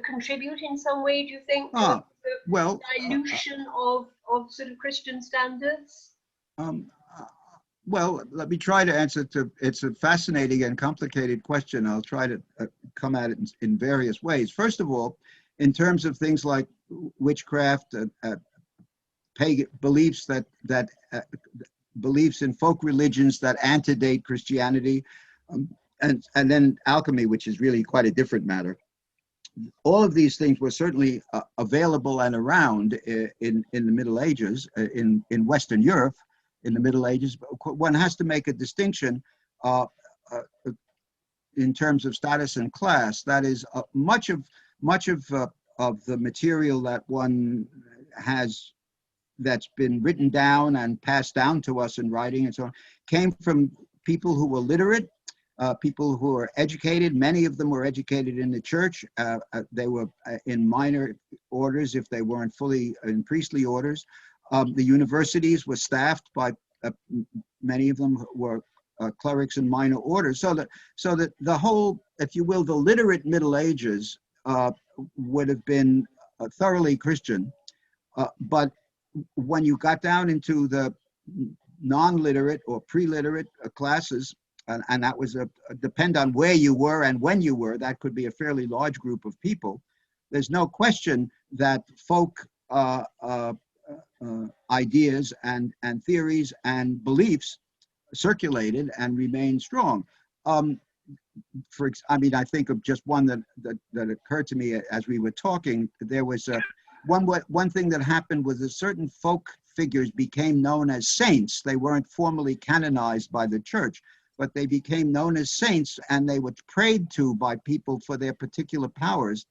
contribute in some way, do you think, to well, dilution of sort of Christian standards? Well, let me try to answer it's a fascinating and complicated question. I'll try to come at it in various ways. First of all, in terms of things like witchcraft, pagan beliefs beliefs in folk religions that antedate Christianity, and then alchemy, which is really quite a different matter. All of these things were certainly available and around in the Middle Ages, in Western Europe in the Middle Ages. One has to make a distinction in terms of status and class. That is, much of the material that one has that's been written down and passed down to us in writing and so on came from people who were literate, people who were educated. Many of them were educated in the church. They were in minor orders if they weren't fully in priestly orders. The universities were staffed by many of them were clerics in minor orders. So that the whole, if you will, the literate Middle Ages would have been thoroughly Christian. But when you got down into the non-literate or pre-literate classes, and that was depend on where you were and when you were, that could be a fairly large group of people. There's no question that folk ideas and theories and beliefs circulated and remained strong. I mean, I think of just one that occurred to me as we were talking. There was one thing that happened was that certain folk figures became known as saints. They weren't formally canonized by the church, but they became known as saints, and they were prayed to by people for their particular powers.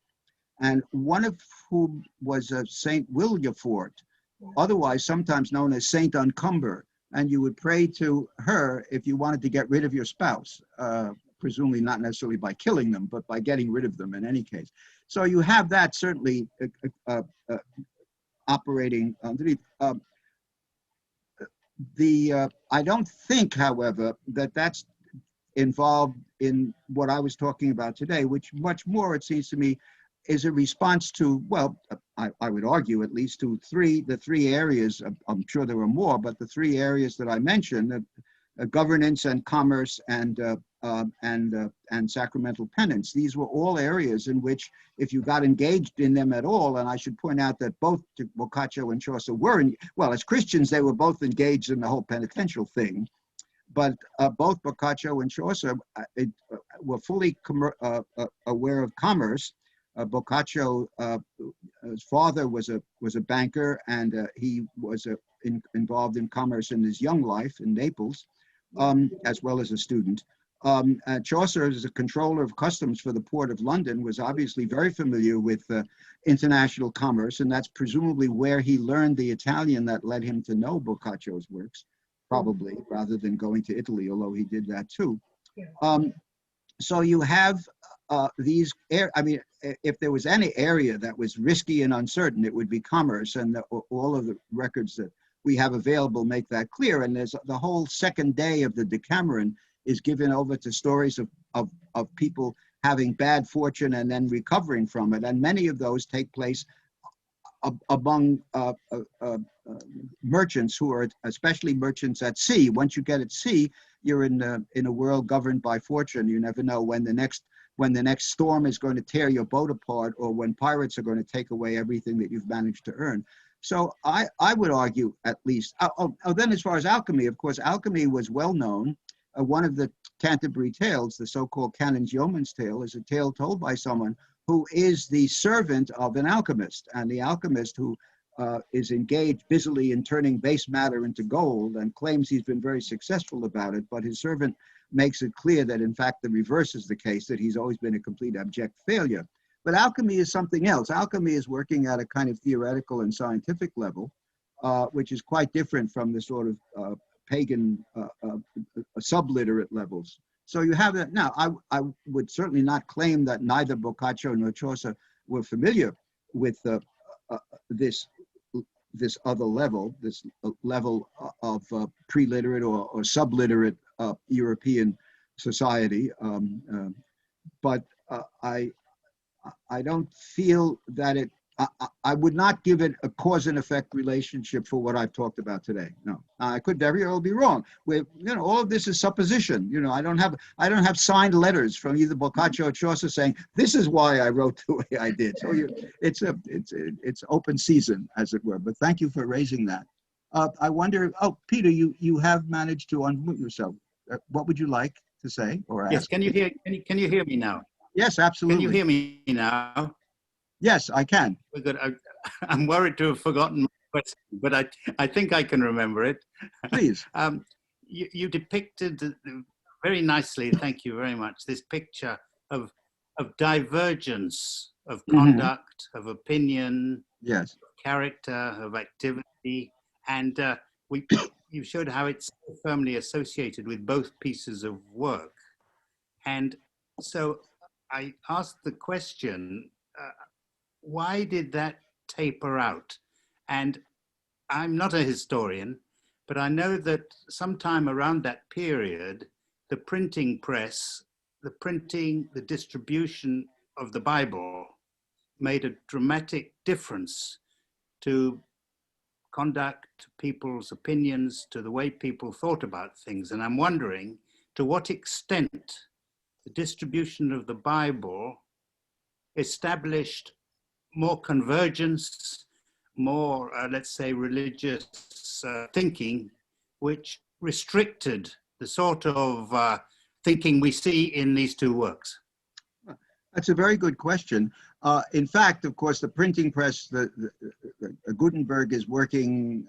And one of whom was Saint Williefort, otherwise sometimes known as Saint Uncumber. And you would pray to her if you wanted to get rid of your spouse, presumably not necessarily by killing them, but by getting rid of them in any case. So you have that certainly operating underneath. I don't think, however, that that's involved in what I was talking about today, which much more, it seems to me, is a response to, well, I would argue at least to the three areas. I'm sure there were more, but the three areas that I mentioned, governance and commerce and sacramental penance. These were all areas in which, if you got engaged in them at all, and I should point out that both Boccaccio and Chaucer were, well, as Christians, they were both engaged in the whole penitential thing, but both Boccaccio and Chaucer were fully aware of commerce. Boccaccio's father was a banker, and he was involved in commerce in his young life in Naples, as well as a student. Chaucer, as a controller of customs for the port of London, was obviously very familiar with international commerce, and that's presumably where he learned the Italian that led him to know Boccaccio's works, probably, rather than going to Italy, although he did that too. So you have these, I mean, if there was any area that was risky and uncertain, it would be commerce, and all of the records that we have available make that clear. And there's the whole second day of the Decameron is given over to stories of people having bad fortune and then recovering from it. And many of those take place among merchants who are, especially merchants at sea. Once you get at sea, you're in a world governed by fortune. You never know when the next storm is going to tear your boat apart, or when pirates are going to take away everything that you've managed to earn. So I would argue, at least. Then as far as alchemy, of course, alchemy was well known. One of the Canterbury Tales, the so-called Canon's Yeoman's Tale, is a tale told by someone who is the servant of an alchemist, and the alchemist who is engaged busily in turning base matter into gold and claims he's been very successful about it, but his servant makes it clear that in fact the reverse is the case, that he's always been a complete abject failure. But alchemy is something else. Alchemy is working at a kind of theoretical and scientific level, which is quite different from the sort of pagan subliterate levels. So you have that. Now, I would certainly not claim that neither Boccaccio nor Chaucer were familiar with this other level, this level of pre-literate or subliterate European society. But I don't feel that it, I would not give it a cause and effect relationship for what I've talked about today. No, I could very well be wrong. All of this is supposition. I don't have signed letters from either Boccaccio or Chaucer saying this is why I wrote the way I did. So it's open season, as it were. But thank you for raising that. I wonder. Oh, Peter, you have managed to unmute yourself. What would you like to say or ask? Yes. Can you hear me now? Yes, absolutely. Can you hear me now? Yes, I can. We're good. I'm worried to have forgotten my question, but I think I can remember it. Please. You depicted very nicely, thank you very much, this picture of divergence, of conduct, of opinion, yes, character, of activity, and you showed how it's firmly associated with both pieces of work. And so I asked the question, why did that taper out? And I'm not a historian, but I know that sometime around that period, the printing press, the distribution of the Bible made a dramatic difference to conduct, to people's opinions, to the way people thought about things. And I'm wondering to what extent the distribution of the Bible established more convergence, more, let's say, religious thinking, which restricted the sort of thinking we see in these two works. That's a very good question. In fact, of course, the printing press, the Gutenberg is working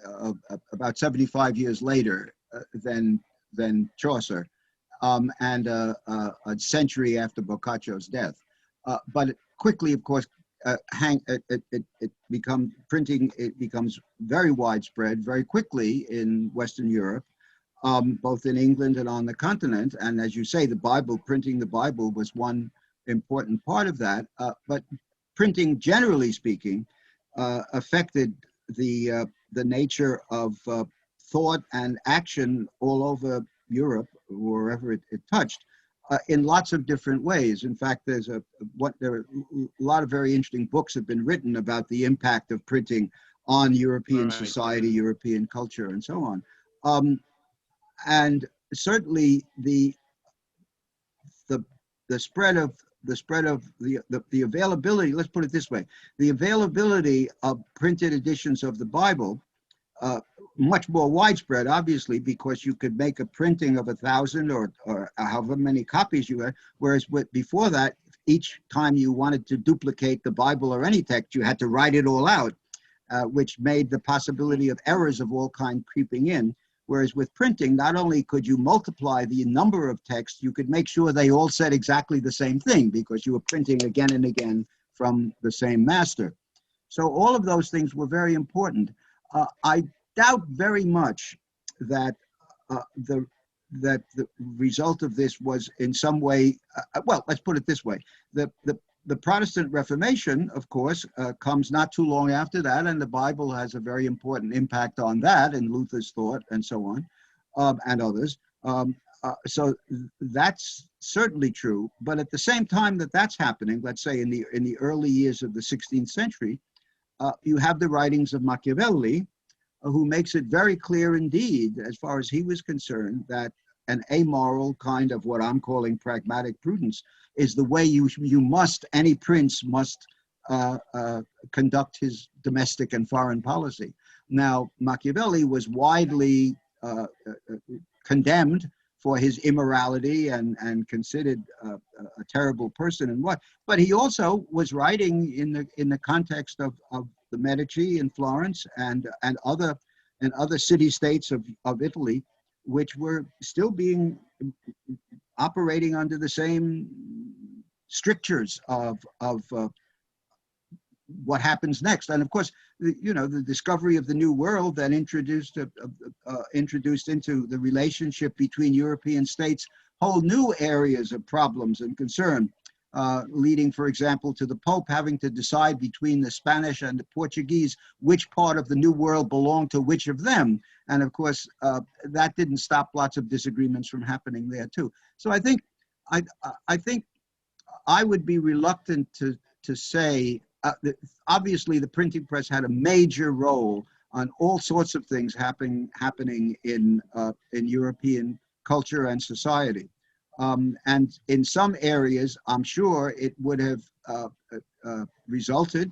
about 75 years later than Chaucer, and a century after Boccaccio's death. But quickly, of course, printing becomes very widespread very quickly in Western Europe, both in England and on the continent. And as you say, printing the Bible was one important part of that. But printing, generally speaking, affected the nature of thought and action all over Europe, wherever it touched. In lots of different ways. In fact, there are a lot of very interesting books have been written about the impact of printing on European society, European culture, and so on. And certainly the spread of the availability. Let's put it this way: the availability of printed editions of the Bible. Much more widespread, obviously, because you could make a printing of 1,000 or however many copies you had, whereas before that, each time you wanted to duplicate the Bible or any text, you had to write it all out, which made the possibility of errors of all kinds creeping in. Whereas with printing, not only could you multiply the number of texts, you could make sure they all said exactly the same thing because you were printing again and again from the same master. So all of those things were very important. I doubt very much that the result of this was in some way, well, let's put it this way. The Protestant Reformation, of course, comes not too long after that, and the Bible has a very important impact on that and Luther's thought and so on, and others. So that's certainly true. But at the same time that that's happening, let's say in the early years of the 16th century, you have the writings of Machiavelli, who makes it very clear indeed, as far as he was concerned, that an amoral kind of what I'm calling pragmatic prudence is the way any prince must conduct his domestic and foreign policy. Now, Machiavelli was widely condemned for his immorality and considered a terrible person but he also was writing in the context of the Medici in Florence and other city-states of Italy, which were still operating under the same strictures of what happens next. And of course, the discovery of the New World then introduced into the relationship between European states whole new areas of problems and concern, leading, for example, to the Pope having to decide between the Spanish and the Portuguese which part of the New World belonged to which of them. And of course, that didn't stop lots of disagreements from happening there too. So I think I would be reluctant to say, obviously the printing press had a major role on all sorts of things happening in European culture and society. And in some areas, I'm sure it would have resulted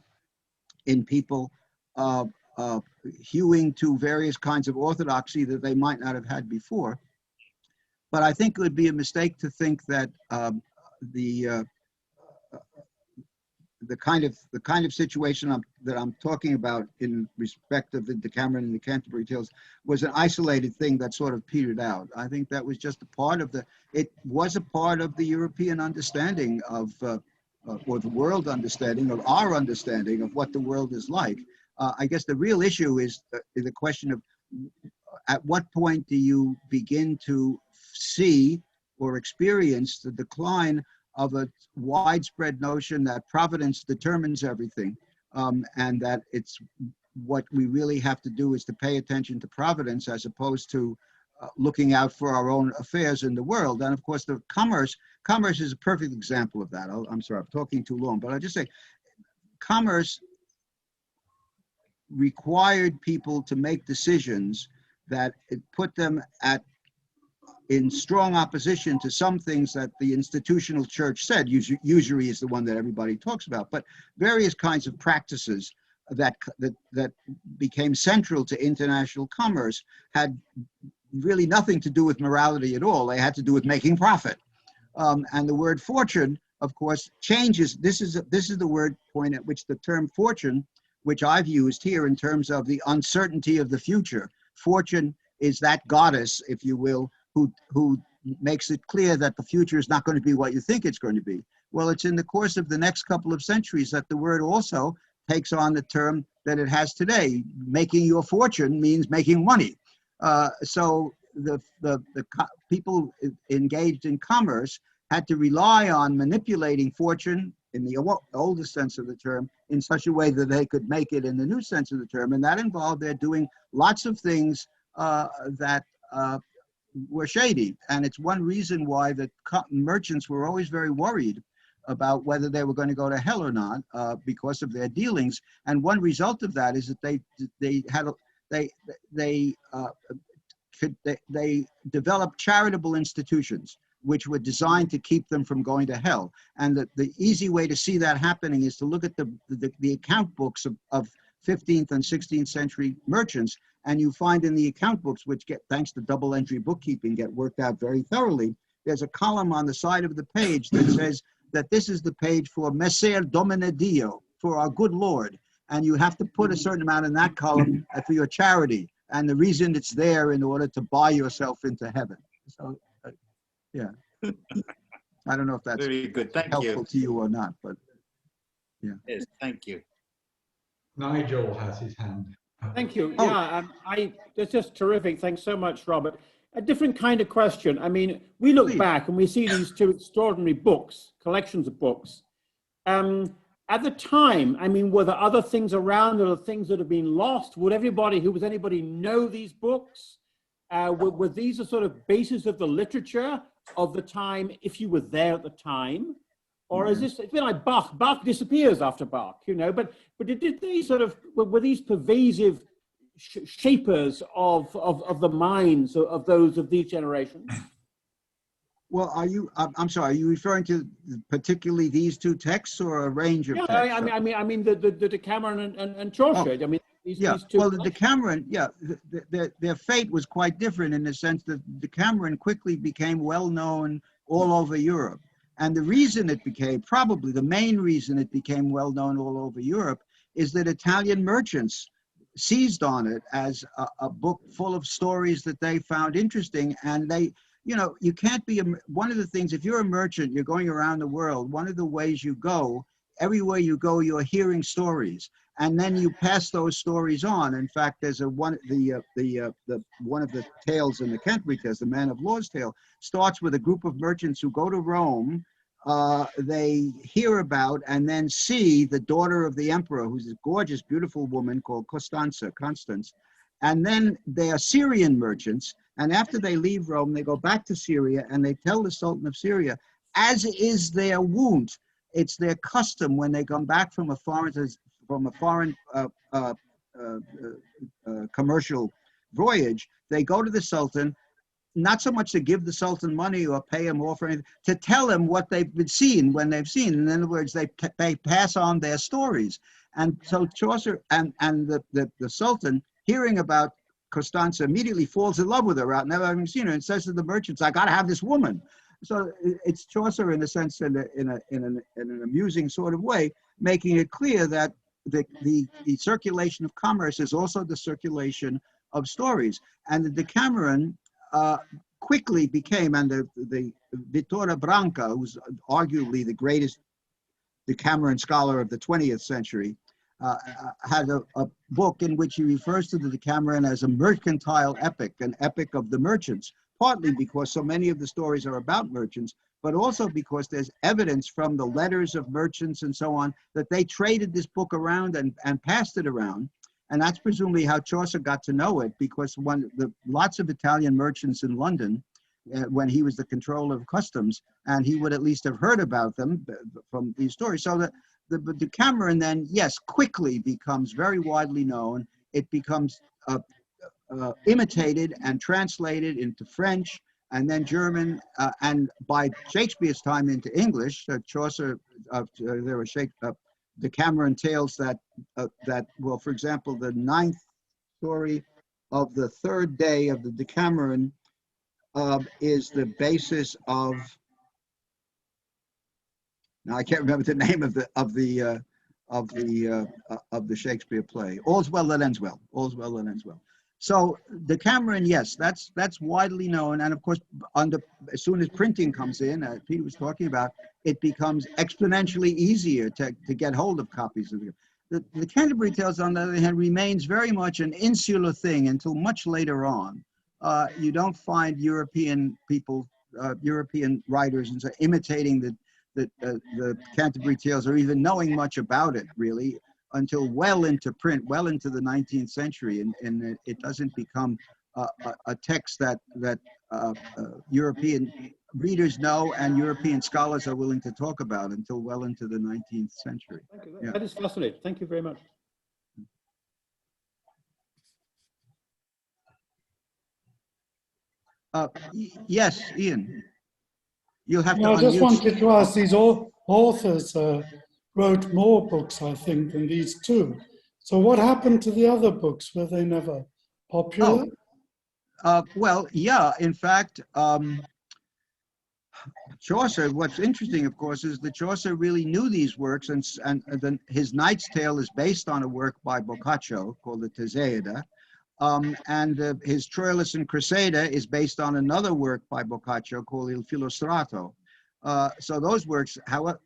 in people hewing to various kinds of orthodoxy that they might not have had before. But I think it would be a mistake to think that the kind of situation that I'm talking about in respect of the Decameron and the Canterbury Tales was an isolated thing that sort of petered out. I think that was just a part of it was a part of the European understanding of, or the world understanding of our understanding of what the world is like. I guess the real issue is the question of at what point do you begin to see or experience the decline of a widespread notion that providence determines everything, and that it's what we really have to do is to pay attention to providence as opposed to looking out for our own affairs in the world. And of course, the commerce is a perfect example of that. I'm sorry, I'm talking too long, but I'll just say commerce required people to make decisions that it put them in strong opposition to some things that the institutional church said. Usury is the one that everybody talks about, but various kinds of practices that became central to international commerce had really nothing to do with morality at all. They had to do with making profit. And the word fortune, of course, changes. This is the word point at which the term fortune, which I've used here in terms of the uncertainty of the future. Fortune is that goddess, if you will, who makes it clear that the future is not going to be what you think it's going to be. Well, it's in the course of the next couple of centuries that the word also takes on the term that it has today. Making your fortune means making money. So the people engaged in commerce had to rely on manipulating fortune in the oldest sense of the term in such a way that they could make it in the new sense of the term. And that involved their doing lots of things that were shady. And it's one reason why the merchants were always very worried about whether they were going to go to hell or not because of their dealings. And one result of that is that they developed charitable institutions which were designed to keep them from going to hell. And the easy way to see that happening is to look at the account books of 15th and 16th century merchants, and you find in the account books, which thanks to double entry bookkeeping, get worked out very thoroughly, there's a column on the side of the page that says that this is the page for Messer Domine Dio, for our good Lord. And you have to put a certain amount in that column for your charity. And the reason it's there in order to buy yourself into heaven. So, yeah. I don't know if that's very good. Thank helpful to you or not, but yeah. Yes, thank you. Nigel has his hand up. Thank you. Oh. Yeah, that's just terrific. Thanks so much, Robert. A different kind of question. I mean, we look back and we see these two extraordinary books, collections of books. At the time, I mean, were there other things around or things that have been lost? Would anybody know these books? Were these a sort of basis of the literature of the time if you were there at the time? Or is this, it's been like Bach. Bach disappears after Bach, you know, but did they sort of, were these pervasive shapers of the minds of those of these generations? Well, I'm sorry, are you referring to particularly these two texts or a range of texts? I mean the Decameron and Chaucer. I mean, these two. Well, the Decameron, their fate was quite different in the sense that Decameron quickly became well known all over Europe. And the reason it became, probably the main reason it became well known all over Europe, is that Italian merchants seized on it as a book full of stories that they found interesting. And they, you know, you can't be, one of the things, if you're a merchant, you're going around the world, one of the ways you go, everywhere you go, you're hearing stories. And then you pass those stories on. In fact, there's one of the tales in the Canterbury Tales, the Man of Law's Tale, starts with a group of merchants who go to Rome. They hear about and then see the daughter of the emperor, who's a gorgeous, beautiful woman called Constance. And then they are Syrian merchants. And after they leave Rome, they go back to Syria and they tell the Sultan of Syria, as is their wont, it's their custom when they come back from a foreign commercial voyage, they go to the Sultan, not so much to give the Sultan money or pay him off or anything, to tell him what they've been seen when they've seen. In other words, they pass on their stories. And so Chaucer and the Sultan, hearing about Costanza, immediately falls in love with her without never having seen her, and says to the merchants, I gotta have this woman. So it's Chaucer, in a sense, in an amusing sort of way, making it clear that the circulation of commerce is also the circulation of stories. And the Decameron quickly became, and the Vittoria Branca, who's arguably the greatest Decameron scholar of the 20th century, had a book in which he refers to the Decameron as a mercantile epic, an epic of the merchants, partly because so many of the stories are about merchants, but also because there's evidence from the letters of merchants and so on that they traded this book around and passed it around. And that's presumably how Chaucer got to know it, because lots of Italian merchants in London, when he was the controller of customs, and he would at least have heard about them from these stories. So that the Decameron then, yes, quickly becomes very widely known. It becomes imitated and translated into French and then German, and by Shakespeare's time into English. Chaucer, there were Decameron tales that, well, for example, the 9th story of the 3rd day of the Decameron is the basis of, now I can't remember the name of the Shakespeare play. All's well that ends well. All's well that ends well. So Decameron, yes, that's widely known, and of course, as soon as printing comes in, Peter was talking about, it becomes exponentially easier to get hold of copies of it. The Canterbury Tales, on the other hand, remains very much an insular thing until much later on. You don't find European people, European writers, and so imitating the Canterbury Tales or even knowing much about it, really, until well into print, well into the 19th century, and it doesn't become a text that European readers know and European scholars are willing to talk about until well into the 19th century. Thank you. Yeah. That is fascinating. Thank you very much. Yes, Ian. You'll have to I just unmute. wanted to ask, these authors wrote more books, I think, than these two. So what happened to the other books? Were they never popular? Well, yeah, in fact, Chaucer, what's interesting, of course, is that Chaucer really knew these works, and his Knight's Tale is based on a work by Boccaccio called the Teseida, and his Troilus and Cressida is based on another work by Boccaccio called Il Filostrato. So those works, however,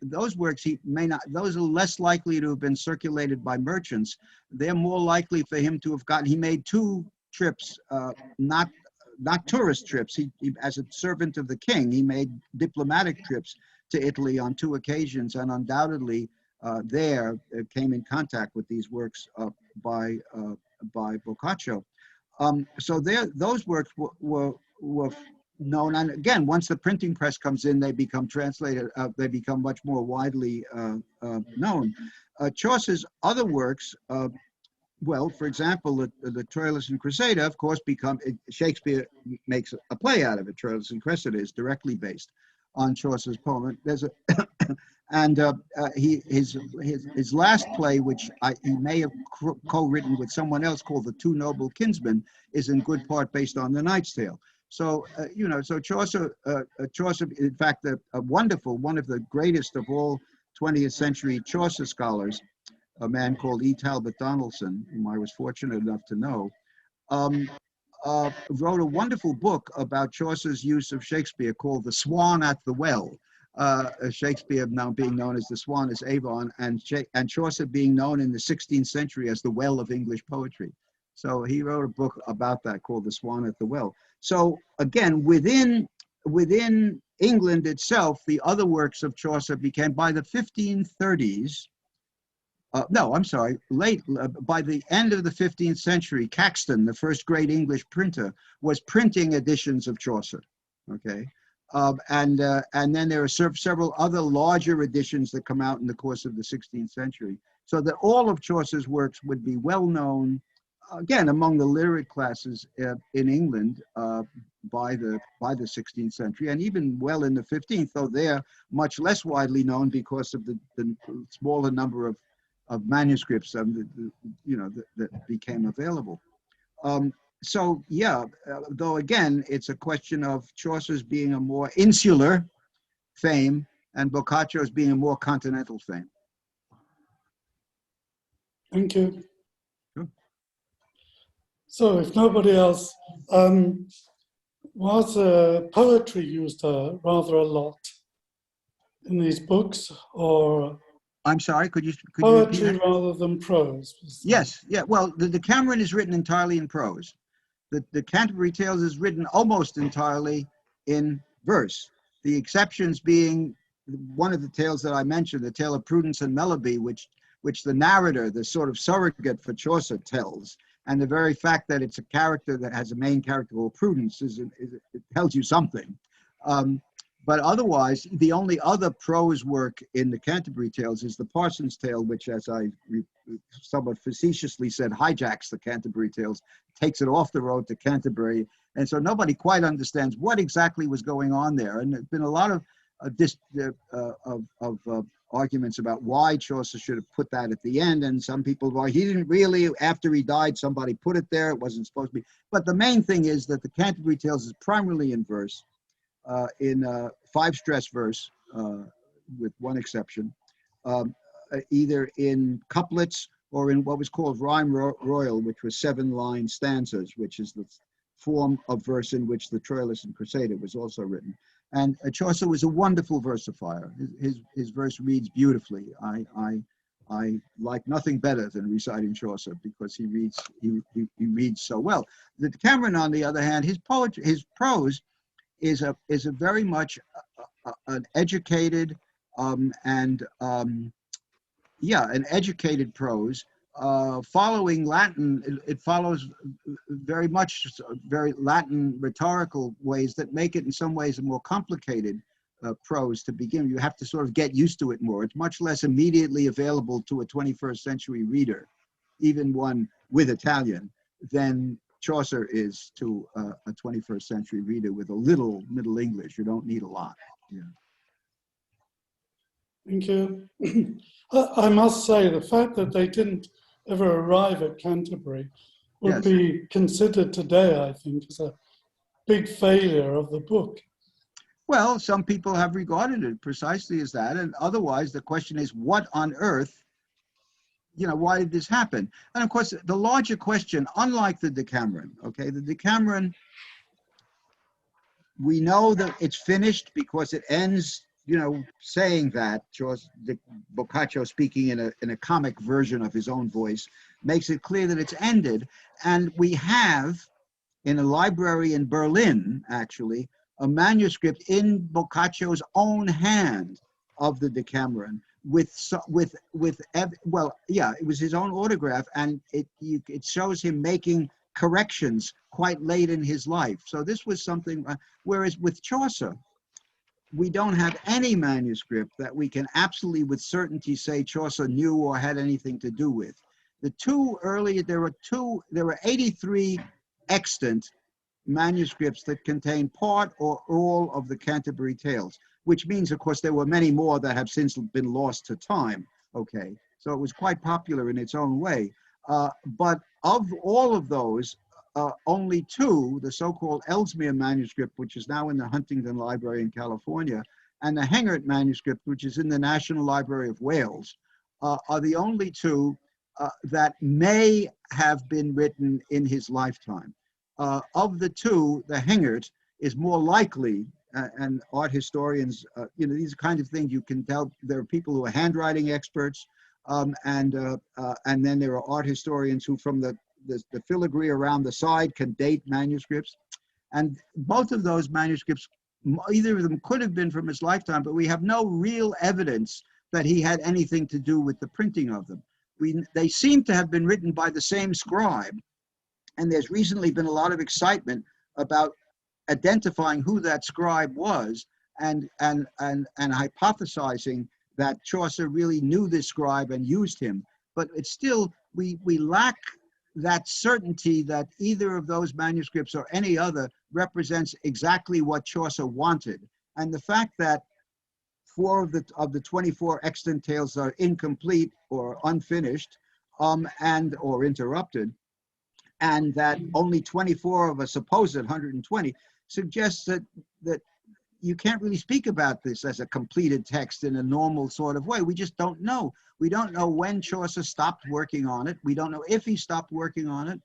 he may not, those are less likely to have been circulated by merchants. They're more likely for him to have gotten, he made 2 trips, not tourist trips. He, as a servant of the king, he made diplomatic trips to Italy on 2 occasions, and undoubtedly there came in contact with these works by Boccaccio. So those works were known, and again, once the printing press comes in, they become translated, they become much more widely known. Chaucer's other works, well, for example, the Troilus and Cressida, of course, Shakespeare makes a play out of it. Troilus and Cressida is directly based on Chaucer's poem. There's his last play, which he may have co-written with someone else, called The Two Noble Kinsmen, is in good part based on the Knight's Tale. So, so Chaucer, in fact, a wonderful, one of the greatest of all 20th century Chaucer scholars, a man called E. Talbot Donaldson, whom I was fortunate enough to know, wrote a wonderful book about Chaucer's use of Shakespeare called The Swan at the Well. Shakespeare now being known as the Swan as Avon, and Chaucer being known in the 16th century as the well of English poetry. So he wrote a book about that called The Swan at the Well. So again, within England itself, the other works of Chaucer became, by the 1530s, no, I'm sorry, by the end of the 15th century, Caxton, the first great English printer, was printing editions of Chaucer, okay? And then there are several other larger editions that come out in the course of the 16th century, so that all of Chaucer's works would be well known, again, among the literate classes in England by the 16th century, and even well in the 15th, though they're much less widely known because of the smaller number of manuscripts that became available. So yeah, though again, it's a question of Chaucer's being a more insular fame and Boccaccio's being a more continental fame. Thank you. Sure. So if nobody else, was poetry used rather a lot in these books, or I'm sorry, could you poetry repeat that? rather than prose? Yes, yeah, well, the Decameron is written entirely in prose. The Canterbury Tales is written almost entirely in verse. The exceptions being one of the tales that I mentioned, the tale of Prudence and Melody, which the narrator, the sort of surrogate for Chaucer, tells. And the very fact that it's a character that has a main character called Prudence it tells you something. But otherwise, the only other prose work in the Canterbury Tales is the Parsons Tale, which, as I somewhat facetiously said, hijacks the Canterbury Tales, takes it off the road to Canterbury. And so nobody quite understands what exactly was going on there. And there's been a lot of arguments about why Chaucer should have put that at the end. And some people, well, he didn't really, after he died, somebody put it there. It wasn't supposed to be. But the main thing is that the Canterbury Tales is primarily in verse. In 5-stress verse, with one exception, either in couplets or in what was called rhyme royal, which was 7-line stanzas, which is the form of verse in which the Troilus and Cressida was also written. And Chaucer was a wonderful versifier. His verse reads beautifully. I like nothing better than reciting Chaucer because he reads so well. The Decameron, on the other hand, his prose is a very much an educated an educated prose following Latin. It follows very much very Latin rhetorical ways that make it in some ways a more complicated prose to begin. You have to sort of get used to it more. It's much less immediately available to a 21st century reader, even one with Italian, than Chaucer is to a 21st century reader with a little Middle English. You don't need a lot. Yeah. Thank you. I must say, the fact that they didn't ever arrive at Canterbury would be considered today, I think, as a big failure of the book. Well, some people have regarded it precisely as that, and otherwise the question is, what on earth, why did this happen? And of course, the larger question, unlike the Decameron, okay, the Decameron, we know that it's finished because it ends, saying that, Boccaccio speaking in a comic version of his own voice, makes it clear that it's ended. And we have, in a library in Berlin, actually, a manuscript in Boccaccio's own hand of the Decameron, it was his own autograph, and it shows him making corrections quite late in his life. So this was something, whereas with Chaucer, we don't have any manuscript that we can absolutely with certainty say Chaucer knew or had anything to do with. There were 83 extant manuscripts that contain part or all of the Canterbury Tales, which means, of course, there were many more that have since been lost to time. Okay, so it was quite popular in its own way. But of all of those, only 2, the so-called Ellesmere manuscript, which is now in the Huntington Library in California, and the Hengert manuscript, which is in the National Library of Wales, are the only two that may have been written in his lifetime. Of the two, the Hengert is more likely, and art historians, you know, these are kind of things you can tell. There are people who are handwriting experts, and then there are art historians who, from the filigree around the side, can date manuscripts. And both of those manuscripts, either of them could have been from his lifetime, but we have no real evidence that he had anything to do with the printing of them. They seem to have been written by the same scribe, and there's recently been a lot of excitement about identifying who that scribe was, and hypothesizing that Chaucer really knew this scribe and used him. But it's still, we lack that certainty that either of those manuscripts or any other represents exactly what Chaucer wanted. And the fact that 4 of the 24 extant tales are incomplete or unfinished, or interrupted, and that only 24 of a supposed 120 suggests that you can't really speak about this as a completed text in a normal sort of way. We just don't know. We don't know when Chaucer stopped working on it. We don't know if he stopped working on it.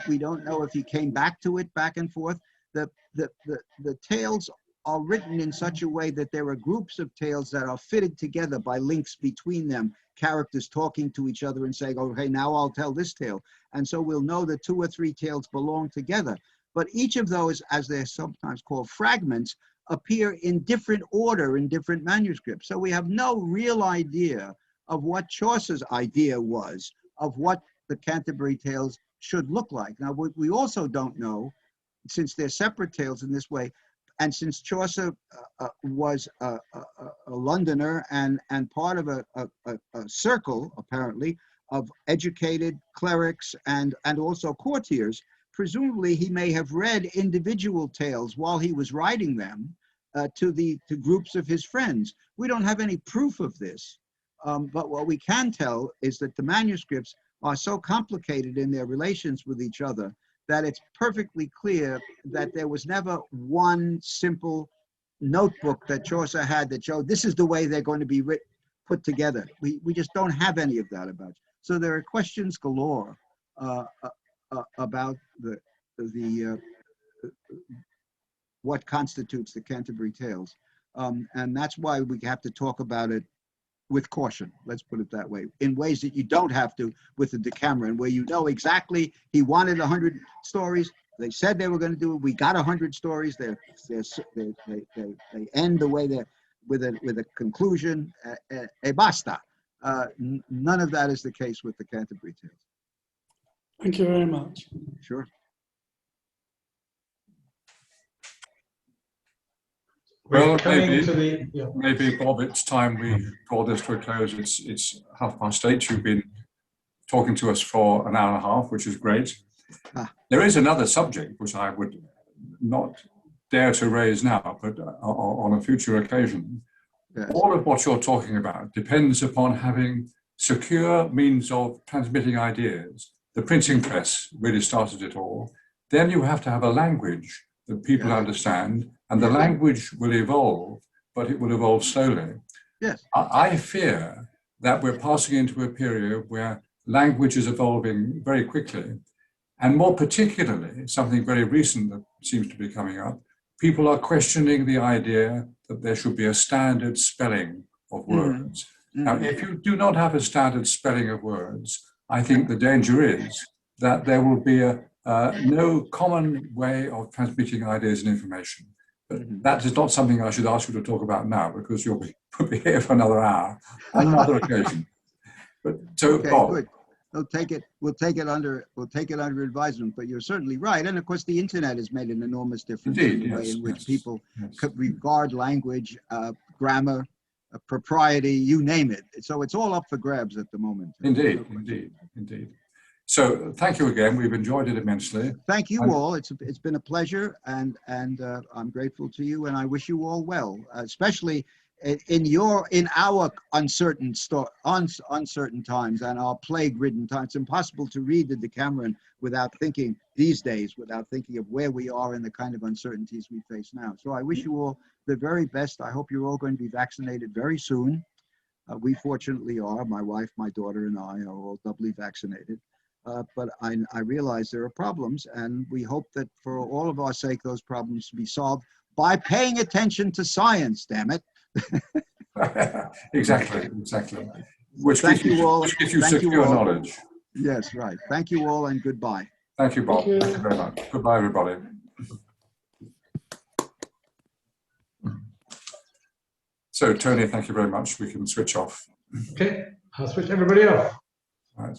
We don't know if he came back to it back and forth. The tales are written in such a way that there are groups of tales that are fitted together by links between them, characters talking to each other and saying, okay, now I'll tell this tale. And so we'll know that 2 or 3 tales belong together. But each of those, as they're sometimes called fragments, appear in different order in different manuscripts. So we have no real idea of what Chaucer's idea was of what the Canterbury Tales should look like. Now, we also don't know, since they're separate tales in this way, and since Chaucer was a Londoner and part of a circle, apparently, of educated clerics and also courtiers, presumably he may have read individual tales while he was writing them to groups of his friends. We don't have any proof of this, but what we can tell is that the manuscripts are so complicated in their relations with each other that it's perfectly clear that there was never one simple notebook that Chaucer had that showed this is the way they're going to be put together. We just don't have any of that about it. So there are questions galore about what constitutes the Canterbury Tales. And that's why we have to talk about it with caution, let's put it that way, in ways that you don't have to with the Decameron, where you know exactly he wanted 100 stories. They said they were going to do it. We got 100 stories. They end the way they're with a conclusion. E basta. None of that is the case with the Canterbury Tales. Thank you very much. Sure. Well, maybe, Bob, it's time we draw this to a close. It's 8:30. You've been talking to us for an hour and a half, which is great. There is another subject which I would not dare to raise now, but on a future occasion. Yes. All of what you're talking about depends upon having secure means of transmitting ideas. The printing press really started it all. Then you have to have a language that people understand, and the language will evolve, but it will evolve slowly. Yes. I fear that we're passing into a period where language is evolving very quickly, and more particularly, something very recent that seems to be coming up, people are questioning the idea that there should be a standard spelling of words. Mm-hmm. Now, if you do not have a standard spelling of words, I think the danger is that there will be no common way of transmitting ideas and information. But that is not something I should ask you to talk about now, because you'll be here for another hour on another occasion. But so, okay, Bob, good. We'll take it under advisement. But you're certainly right, and of course the internet has made an enormous difference in the way in which people regard language, grammar, propriety, you name it. So it's all up for grabs at the moment. Indeed. So thank you again. We've enjoyed it immensely. Thank you all. It's been a pleasure, and I'm grateful to you, and I wish you all well, especially in our uncertain times and our plague-ridden times. It's impossible to read the Decameron without thinking of where we are and the kind of uncertainties we face now. So I wish you all the very best. I hope you're all going to be vaccinated very soon. We fortunately are. My wife, my daughter, and I are all doubly vaccinated. But I realize there are problems, and we hope that for all of our sake, those problems be solved by paying attention to science, damn it. Exactly. Which Thank gives you all. Which gives you Thank you secure all. knowledge. Yes, right. Thank you all, and goodbye. Thank you, Bob. Thank you. Thank you very much. Goodbye, everybody. So, Tony, thank you very much. We can switch off. Okay, I'll switch everybody off. Right.